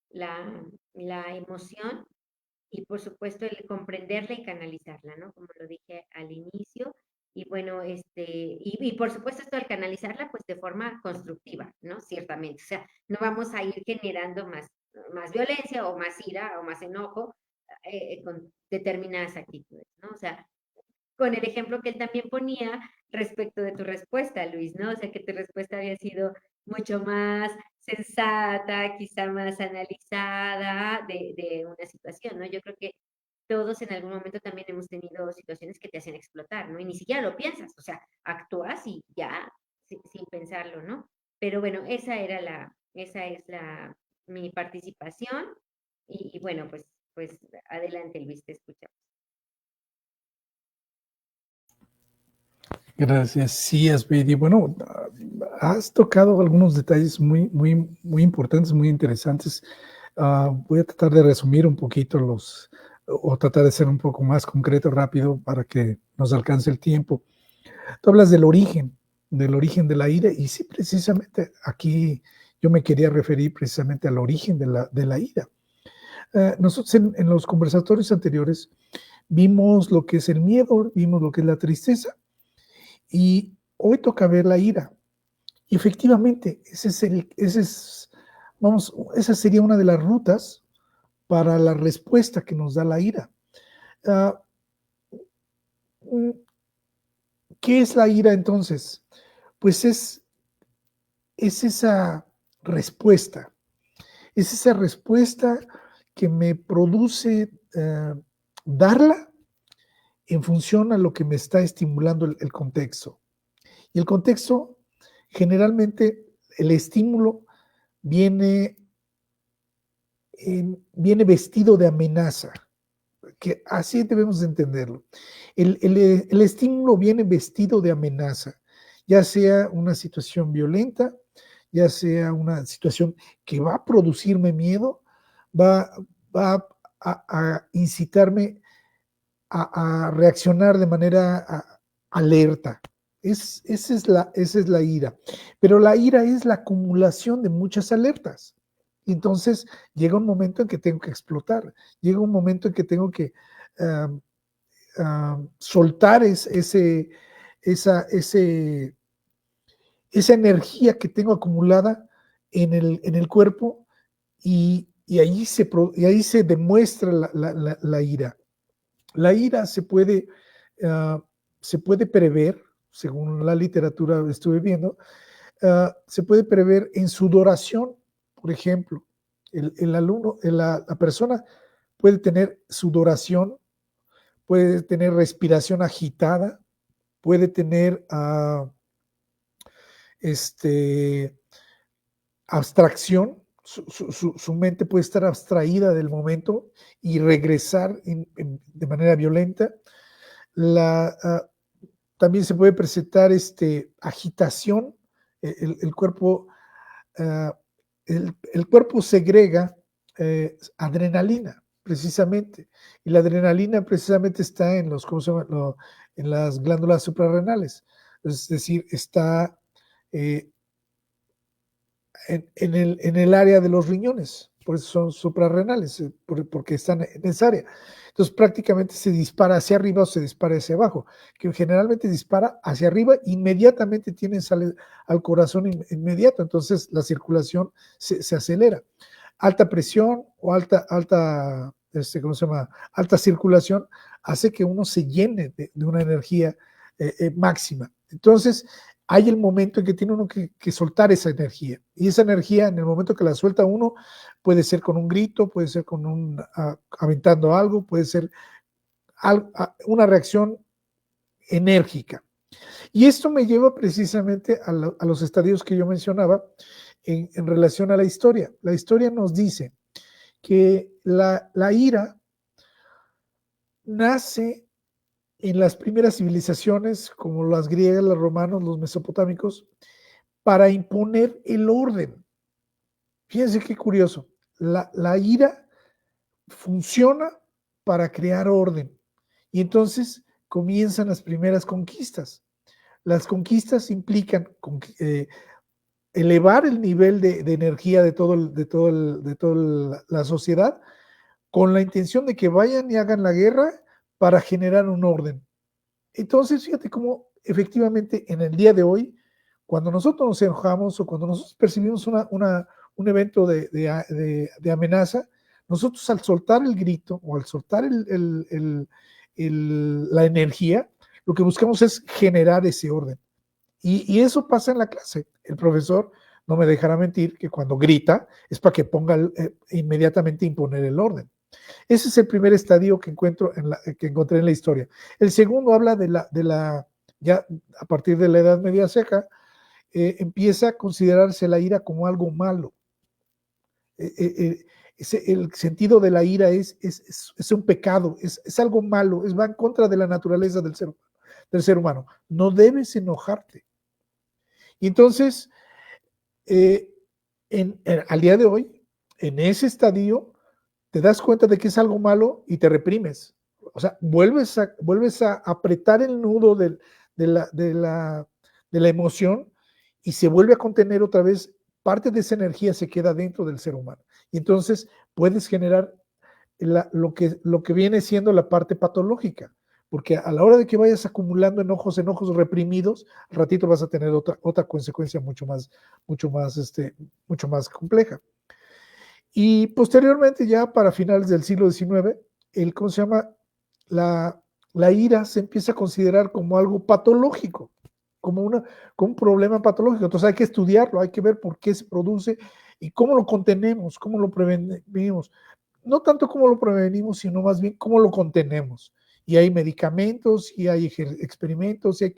la emoción y por supuesto el comprenderla y canalizarla, ¿no? Como lo dije al inicio. Y bueno, y por supuesto esto al canalizarla, pues de forma constructiva, ¿no? Ciertamente. O sea, no vamos a ir generando más violencia o más ira o más enojo con determinadas actitudes, ¿no? O sea, con el ejemplo que él también ponía respecto de tu respuesta, Luis, ¿no? O sea, que tu respuesta había sido mucho más sensata, quizá más analizada de una situación, ¿no? Yo creo que todos en algún momento también hemos tenido situaciones que te hacen explotar, ¿no? Y ni siquiera lo piensas, o sea, actúas y ya, sin pensarlo, ¿no? Pero bueno, esa es mi participación y bueno, pues adelante, Luis, te escuchamos. Gracias, sí, Asbedi. Bueno, has tocado algunos detalles muy importantes, muy interesantes. Voy a tratar de resumir un poquito o tratar de ser un poco más concreto, rápido, para que nos alcance el tiempo. Tú hablas del origen de la ira, y sí, precisamente aquí yo me quería referir precisamente al origen de la ira. Nosotros en los conversatorios anteriores vimos lo que es el miedo, vimos lo que es la tristeza, y hoy toca ver la ira. Y efectivamente, esa sería una de las rutas para la respuesta que nos da la ira. ¿Qué es la ira entonces? Pues es esa respuesta, que me produce darla en función a lo que me está estimulando el contexto. Y el contexto, generalmente, el estímulo viene vestido de amenaza, que así debemos entenderlo. El estímulo viene vestido de amenaza, ya sea una situación violenta, ya sea una situación que va a producirme miedo, va, va a incitarme a reaccionar de manera alerta. Esa es la ira. Pero la ira es la acumulación de muchas alertas. Entonces llega un momento en que tengo que explotar, llega un momento en que tengo que soltar esa energía que tengo acumulada en el cuerpo, y ahí se demuestra la ira. La ira se puede prever, según la literatura estuve viendo, se puede prever en sudoración. Por ejemplo, la persona puede tener sudoración, puede tener respiración agitada, puede tener abstracción. Su mente puede estar abstraída del momento y regresar de manera violenta. También se puede presentar agitación, el cuerpo el cuerpo segrega adrenalina, precisamente, y la adrenalina precisamente está en los, ¿cómo se llama? En las glándulas suprarrenales, es decir, está en el área de los riñones, por eso son suprarrenales, porque están en esa área. Entonces prácticamente se dispara hacia arriba o se dispara hacia abajo, que generalmente dispara hacia arriba, inmediatamente sale al corazón inmediato, entonces la circulación se acelera. Alta presión o ¿cómo se llama? Alta circulación hace que uno se llene de una energía máxima. Entonces, hay el momento en que tiene uno que soltar esa energía. Y esa energía, en el momento que la suelta uno, puede ser con un grito, puede ser con aventando algo, puede ser una reacción enérgica. Y esto me lleva precisamente a los estadios que yo mencionaba en relación a la historia. La historia nos dice que la ira nace en las primeras civilizaciones, como las griegas, los romanos, los mesopotámicos, para imponer el orden. Fíjense qué curioso. La ira funciona para crear orden. Y entonces comienzan las primeras conquistas. Las conquistas implican elevar el nivel de energía de toda la sociedad con la intención de que vayan y hagan la guerra para generar un orden. Entonces, fíjate cómo efectivamente en el día de hoy, cuando nosotros nos enojamos o cuando nosotros percibimos un evento de amenaza, nosotros al soltar el grito o al soltar la energía, lo que buscamos es generar ese orden. Y eso pasa en la clase. El profesor no me dejará mentir que cuando grita es para que ponga inmediatamente imponer el orden. Ese es el primer estadio que encontré en la historia. El segundo habla ya a partir de la Edad Media Seca, empieza a considerarse la ira como algo malo. El sentido de la ira es un pecado, es algo malo, va en contra de la naturaleza del ser humano. No debes enojarte. Y entonces, al día de hoy, en ese estadio, te das cuenta de que es algo malo y te reprimes. O sea, vuelves a apretar el nudo de la emoción y se vuelve a contener otra vez. Parte de esa energía se queda dentro del ser humano. Y entonces puedes generar lo que viene siendo la parte patológica. Porque a la hora de que vayas acumulando enojos reprimidos, al ratito vas a tener otra consecuencia mucho más compleja. Y posteriormente, ya para finales del siglo XIX, ¿cómo se llama? La ira se empieza a considerar como algo patológico, como un problema patológico. Entonces hay que estudiarlo, hay que ver por qué se produce y cómo lo contenemos, cómo lo prevenimos. No tanto cómo lo prevenimos, sino más bien cómo lo contenemos. Y hay medicamentos, y hay experimentos, y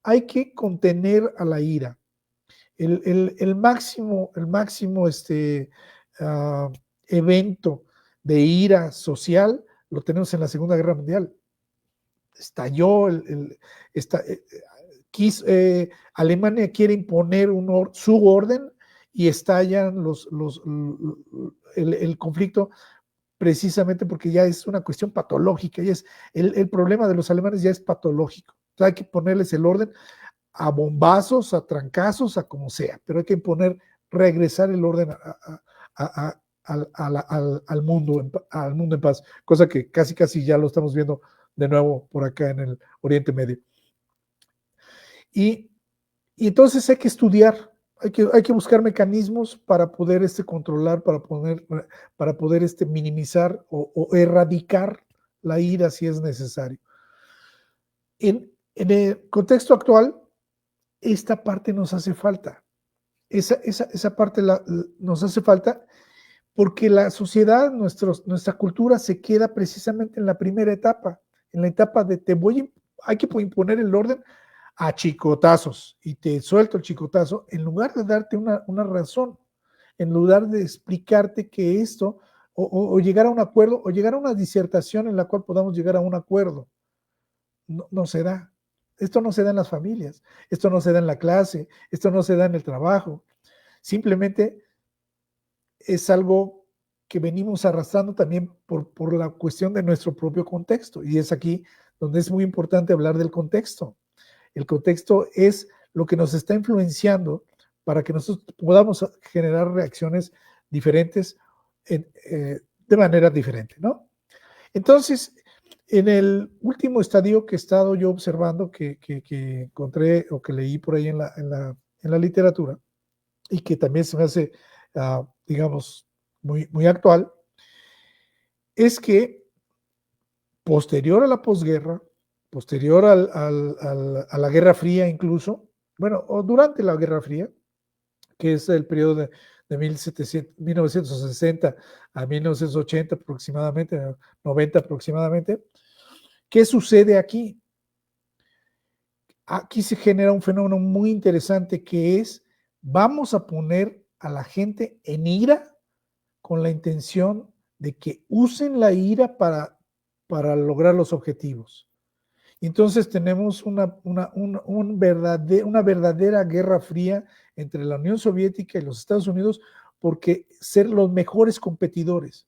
hay que contener a la ira. El máximo evento de ira social lo tenemos en la Segunda Guerra Mundial. Estalló, Alemania quiere imponer su orden y estallan el conflicto precisamente porque ya es una cuestión patológica, ya es el problema de los alemanes ya es patológico. O sea, hay que ponerles el orden a bombazos, a trancazos, a como sea, pero hay que regresar el orden al mundo en paz, cosa que casi ya lo estamos viendo de nuevo por acá en el Oriente Medio. Y entonces hay que estudiar, hay que buscar mecanismos para poder controlar, para poder minimizar o erradicar la ira si es necesario. En el contexto actual, esta parte nos hace falta. Esa parte nos hace falta porque la sociedad, nuestra cultura se queda precisamente en la primera etapa, en la etapa de hay que imponer el orden a chicotazos y te suelto el chicotazo en lugar de darte una razón, en lugar de explicarte que esto o llegar a un acuerdo o llegar a una disertación en la cual podamos llegar a un acuerdo. No se da. Esto no se da en las familias, esto no se da en la clase, esto no se da en el trabajo. Simplemente es algo que venimos arrastrando también por la cuestión de nuestro propio contexto. Y es aquí donde es muy importante hablar del contexto. El contexto es lo que nos está influenciando para que nosotros podamos generar reacciones diferentes de manera diferente, ¿no? Entonces, en el último estadio que he estado yo observando, que encontré o que leí por ahí en la literatura, y que también se me hace, digamos, muy actual, es que posterior a la posguerra, posterior a la Guerra Fría incluso, bueno, o durante la Guerra Fría, que es el periodo de 1960 a 1980 aproximadamente, 90 aproximadamente, ¿qué sucede aquí? Aquí se genera un fenómeno muy interesante que es, vamos a poner a la gente en ira con la intención de que usen la ira para lograr los objetivos. Entonces tenemos una verdadera guerra fría entre la Unión Soviética y los Estados Unidos porque ser los mejores competidores.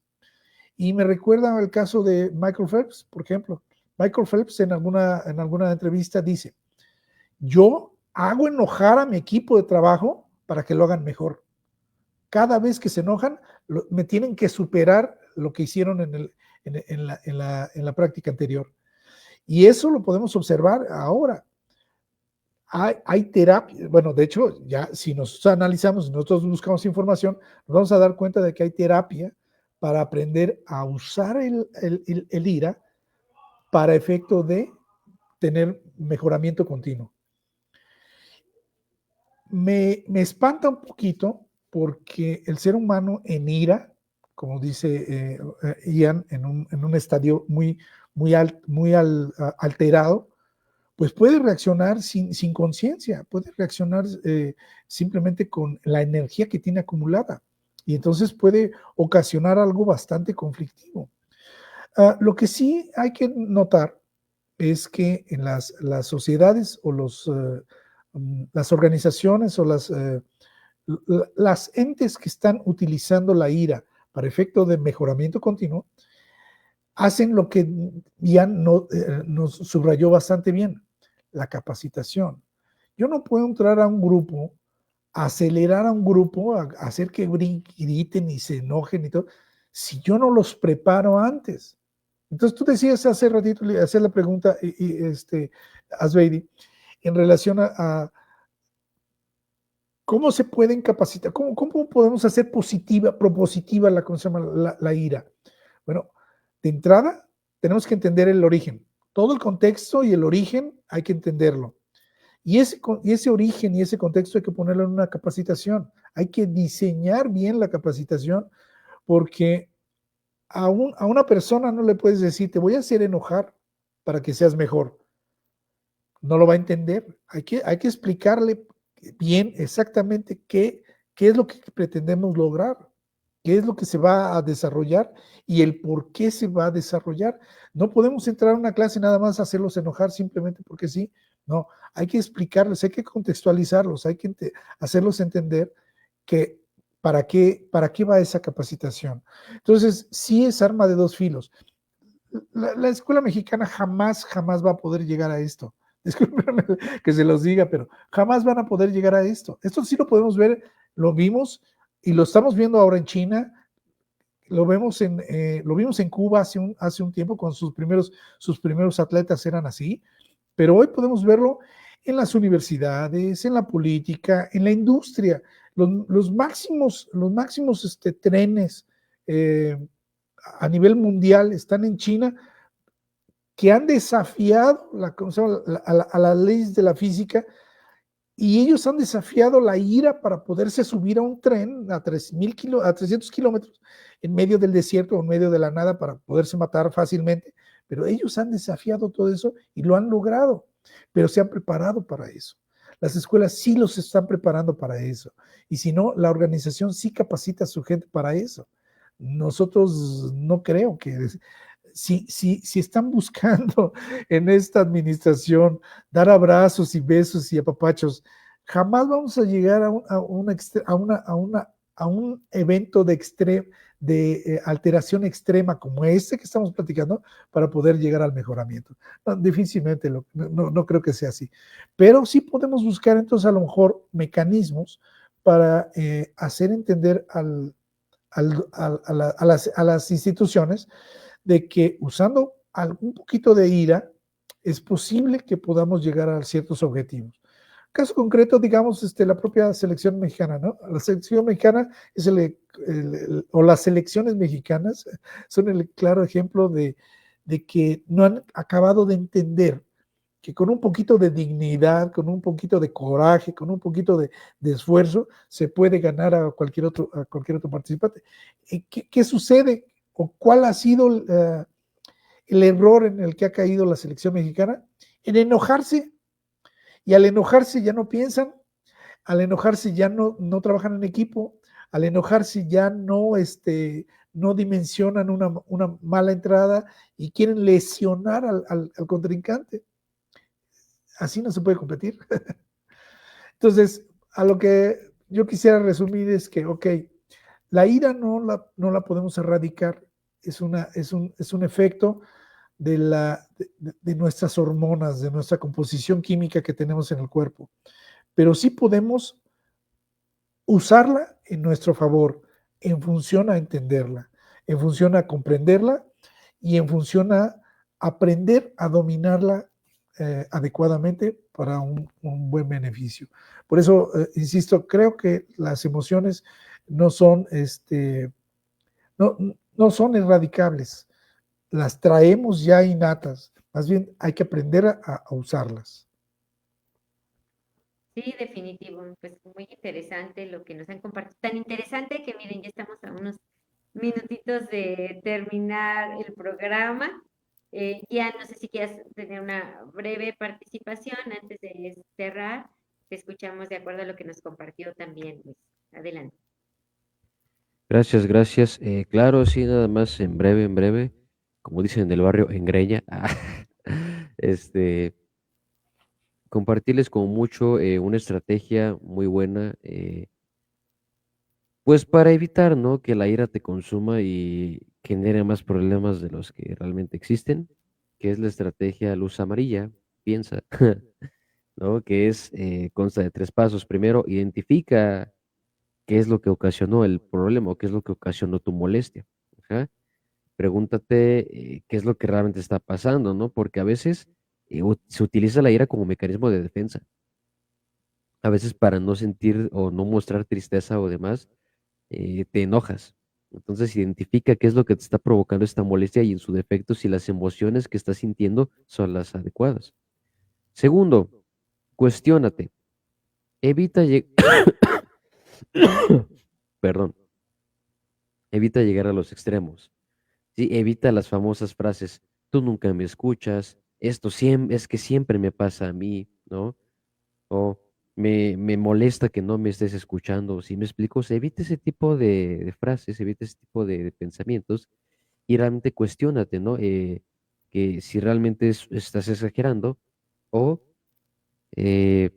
Y me recuerda al caso de Michael Phelps, por ejemplo. Michael Phelps en alguna entrevista dice, yo hago enojar a mi equipo de trabajo para que lo hagan mejor. Cada vez que se enojan, me tienen que superar lo que hicieron en la práctica anterior. Y eso lo podemos observar ahora. Hay terapia, bueno, de hecho, ya si nos analizamos, si nosotros buscamos información, nos vamos a dar cuenta de que hay terapia para aprender a usar el ira para efecto de tener mejoramiento continuo. Me espanta un poquito porque el ser humano en ira, como dice Ian, en un estadio muy alterado, pues puede reaccionar sin conciencia, puede reaccionar simplemente con la energía que tiene acumulada y entonces puede ocasionar algo bastante conflictivo. Lo que sí hay que notar es que en las sociedades o las organizaciones o las entes que están utilizando la ira para efecto de mejoramiento continuo, hacen lo que Ian nos subrayó bastante bien, la capacitación. Yo no puedo entrar a un grupo, acelerar a un grupo, hacer que griten y se enojen y todo, si yo no los preparo antes. Entonces tú decías hace ratito, hacer la pregunta, Asbeidi, en relación a cómo se pueden capacitar, cómo podemos hacer propositiva la ira. Bueno, de entrada tenemos que entender el origen. Todo el contexto y el origen hay que entenderlo. Y ese origen y ese contexto hay que ponerlo en una capacitación. Hay que diseñar bien la capacitación porque a una persona no le puedes decir, te voy a hacer enojar para que seas mejor. No lo va a entender. Hay que explicarle bien exactamente qué es lo que pretendemos lograr, qué es lo que se va a desarrollar y el por qué se va a desarrollar. No podemos entrar a una clase nada más a hacerlos enojar simplemente porque sí. No, hay que explicarles, hay que contextualizarlos, hay que hacerlos entender que para qué va esa capacitación. Entonces, sí es arma de dos filos. La escuela mexicana jamás va a poder llegar a esto. Discúlpenme que se los diga, pero jamás van a poder llegar a esto. Esto sí lo podemos ver, lo vimos y lo estamos viendo ahora en China, lo vimos en Cuba hace un tiempo, con sus primeros atletas eran así, pero hoy podemos verlo en las universidades, en la política, en la industria. Los máximos trenes a nivel mundial están en China, que han desafiado a las leyes de la física y ellos han desafiado la ira para poderse subir a un tren a 300 kilómetros en medio del desierto o en medio de la nada para poderse matar fácilmente, pero ellos han desafiado todo eso y lo han logrado, pero se han preparado para eso. Las escuelas sí los están preparando para eso y si no, la organización sí capacita a su gente para eso. Nosotros no creo que si están buscando en esta administración dar abrazos y besos y apapachos, jamás vamos a llegar a un evento de alteración extrema como este que estamos platicando para poder llegar al mejoramiento. No, difícilmente no creo que sea así. Pero sí podemos buscar entonces a lo mejor mecanismos para hacer entender a las instituciones de que usando un poquito de ira es posible que podamos llegar a ciertos objetivos. Caso concreto, digamos, la propia selección mexicana, ¿no? La selección mexicana es o las selecciones mexicanas son el claro ejemplo de que no han acabado de entender que con un poquito de dignidad, con un poquito de coraje, con un poquito de esfuerzo, se puede ganar a cualquier otro participante. ¿Qué sucede o cuál ha sido el error en el que ha caído la selección mexicana? En enojarse, y al enojarse ya no piensan, al enojarse ya no trabajan en equipo, al enojarse ya no dimensionan una mala entrada y quieren lesionar al contrincante. Así no se puede competir. Entonces, a lo que yo quisiera resumir es que, ok, la ira no la podemos erradicar, es un efecto de nuestras hormonas, de nuestra composición química que tenemos en el cuerpo, pero sí podemos usarla en nuestro favor, en función a entenderla, en función a comprenderla y en función a aprender a dominarla adecuadamente para un buen beneficio. Por eso, insisto, creo que las emociones no son, no son erradicables, las traemos ya innatas, más bien hay que aprender a usarlas. Sí, definitivo, pues muy interesante lo que nos han compartido. Tan interesante que miren, ya estamos a unos minutitos de terminar el programa. Ya no sé si quieres tener una breve participación antes de cerrar. Te escuchamos de acuerdo a lo que nos compartió también, Luis. Adelante. Gracias, gracias. Claro, sí, nada más en breve, como dicen en el barrio, en greña. Este, compartirles con mucho una estrategia muy buena, pues para evitar, ¿no? Que la ira te consuma y genere más problemas de los que realmente existen, que es la estrategia luz amarilla, piensa, ¿no? Que es, consta de 3 pasos. Primero, identifica qué es lo que ocasionó el problema o qué es lo que ocasionó tu molestia. Ajá. Pregúntate qué es lo que realmente está pasando, ¿no? Porque a veces se utiliza la ira como mecanismo de defensa. A veces para no sentir o no mostrar tristeza o demás, te enojas. Entonces identifica qué es lo que te está provocando esta molestia y en su defecto si las emociones que estás sintiendo son las adecuadas. Segundo, cuestiónate. Evita Perdón, evita llegar a los extremos. ¿Sí? Evita las famosas frases, tú nunca me escuchas, esto siempre, es que siempre me pasa a mí, ¿no? O me molesta que no me estés escuchando. ¿Sí me explico? O sea, evita ese tipo de frases, evita ese tipo de pensamientos y realmente cuestiónate, ¿no? Que si realmente estás exagerando o eh,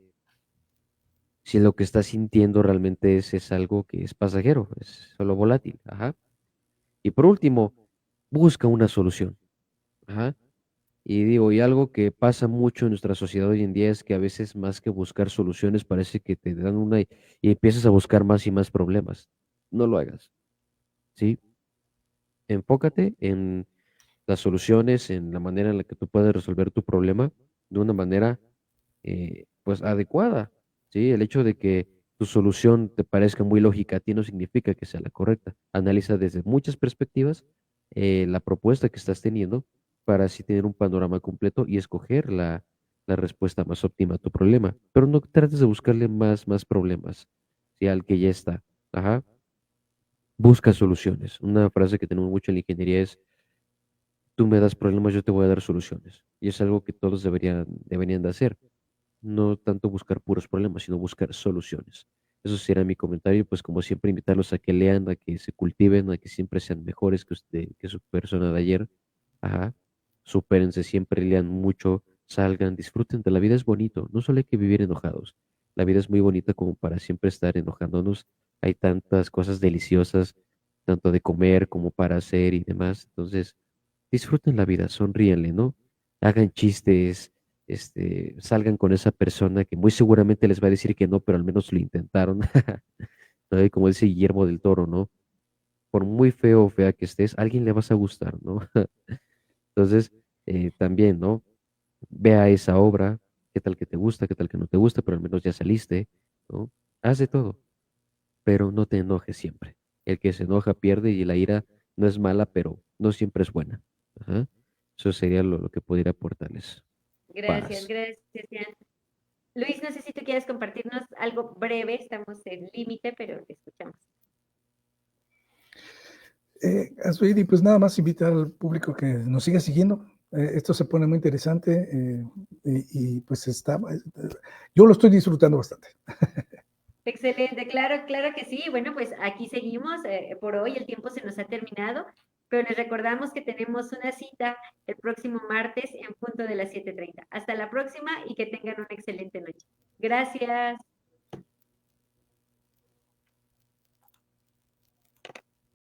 si lo que estás sintiendo realmente es algo que es pasajero, es solo volátil. Ajá. Y por último, busca una solución. Ajá. Y digo, y algo que pasa mucho en nuestra sociedad hoy en día es que a veces más que buscar soluciones parece que te dan una y empiezas a buscar más y más problemas. No lo hagas, ¿sí? Enfócate en las soluciones, en la manera en la que tú puedes resolver tu problema de una manera, pues, adecuada, ¿sí? El hecho de que tu solución te parezca muy lógica a ti no significa que sea la correcta. Analiza desde muchas perspectivas la propuesta que estás teniendo para así tener un panorama completo y escoger la respuesta más óptima a tu problema. Pero no trates de buscarle más problemas, ¿sí? Al que ya está. Ajá. Busca soluciones. Una frase que tenemos mucho en la ingeniería es tú me das problemas, yo te voy a dar soluciones. Y es algo que todos deberían de hacer. No tanto buscar puros problemas, sino buscar soluciones. Eso será mi comentario, y pues como siempre invitarlos a que lean, a que se cultiven, a que siempre sean mejores que usted, que su persona de ayer. Ajá. Supérense siempre, lean mucho, salgan, disfruten de la vida, es bonito. No solo hay que vivir enojados. La vida es muy bonita como para siempre estar enojándonos. Hay tantas cosas deliciosas, tanto de comer como para hacer y demás. Entonces, disfruten la vida, sonríenle, ¿no? Hagan chistes, salgan con esa persona que muy seguramente les va a decir que no, pero al menos lo intentaron. ¿No? Y como dice Guillermo del Toro, ¿no? Por muy feo o fea que estés, a alguien le vas a gustar, ¿no? Entonces, también, ¿no? Vea esa obra, qué tal que te gusta, qué tal que no te gusta, pero al menos ya saliste, ¿no? Haz de todo, pero no te enojes siempre. El que se enoja pierde y la ira no es mala, pero no siempre es buena. Ajá. Eso sería lo que pudiera aportarles. Gracias, Paz. gracias, Ian. Luis, no sé si tú quieres compartirnos algo breve, estamos en límite, pero te escuchamos. Azuri, pues nada más invitar al público que nos siga siguiendo. Esto se pone muy interesante pues yo lo estoy disfrutando bastante. Excelente, claro, claro que sí. Bueno, pues aquí seguimos. Por hoy el tiempo se nos ha terminado, pero les recordamos que tenemos una cita el próximo martes en punto de las 7:30. Hasta la próxima y que tengan una excelente noche. Gracias.